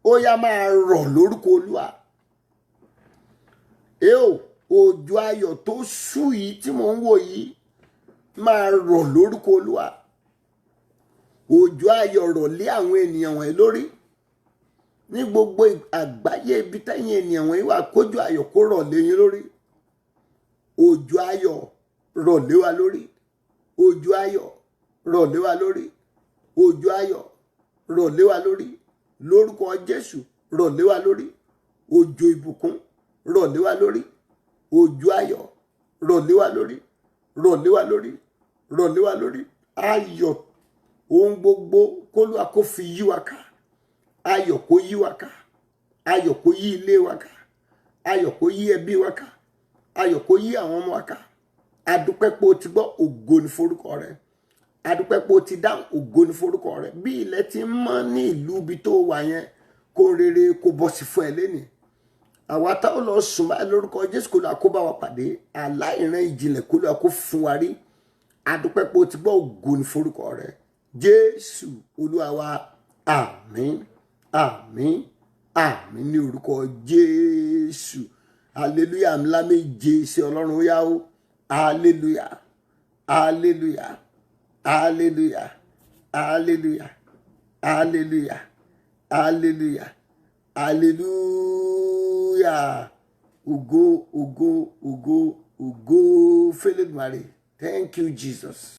S1: ó yá máa rọ̀ lórúkọ Olúwa. Òjò ayọ̀ tó ṣú yìí tí mò ń wò yìí máa rọ̀ lórúkọ Olúwa. Òjò ayọ̀ rọ̀ lé àwọn ènìyàn wọ̀nyí lórí. Ní gbogbo àgbáyé ibi tẹ́yìn ènìyàn wọ̀nyí wà, kójò ayọ̀ kó rọ̀ lé yín lórí. Òjò ayọ̀ rọ̀ lé wa lórí. Òjò ayọ̀ rọ̀ lé wa lórí. Òjò ayọ̀ rọ̀ lé wa lórí. Lórúkọ Jésù rọ̀ lé wa lórí. Òjò ìbùkún rọ̀ lé wa lórí. Òjò ayọ̀ rọ̀ lé wa lórí. Rọ̀ lé wa lórí. Rọ̀ lé wa lórí. Ayọ̀ ohun gbogbo k'Olúwa kó fi yí wa ká. Ayọ̀ kó yí wa ká. Ayọ̀ kó yí ilé wa ká. Ayọ̀ kó yí ẹbí wa ká. Ayọ̀ kó yí àwọn ọmọ wa ká. Adúpẹ́ pé o ti gbọ́, ògo ni forúkọ rẹ. Adúpẹ́ pé o ti dáhùn, ògo ni forúkọ rẹ. Bí ilẹ̀ ti ń mọ́ ní ìlú ibi tó wà yẹn, kó rere kó bọ́ sí fún ẹ lénìí. Àwa tá ó lọ sùn báyìí lórúkọ Jésù kó lọ kó bá wa pàdé. Àlá ìran ìjìnlẹ̀ kó lọ kó fún wa rí. adúpẹ́ pé o ti gbọ́, ògo ní forúkọ rẹ Jésù Olúwa wa. Àmín, àmín, àmín ní orúkọ Jésù. Hallelujah ńlá méje sí Ọlọ́run ó yá o. Hallelujah, hallelujah, hallelujah, hallelujah, hallelujah, hallelujah, hallelujah. Ògo, ògo, ògo, ògo f'Elédùmarè. Thank you, Jesus.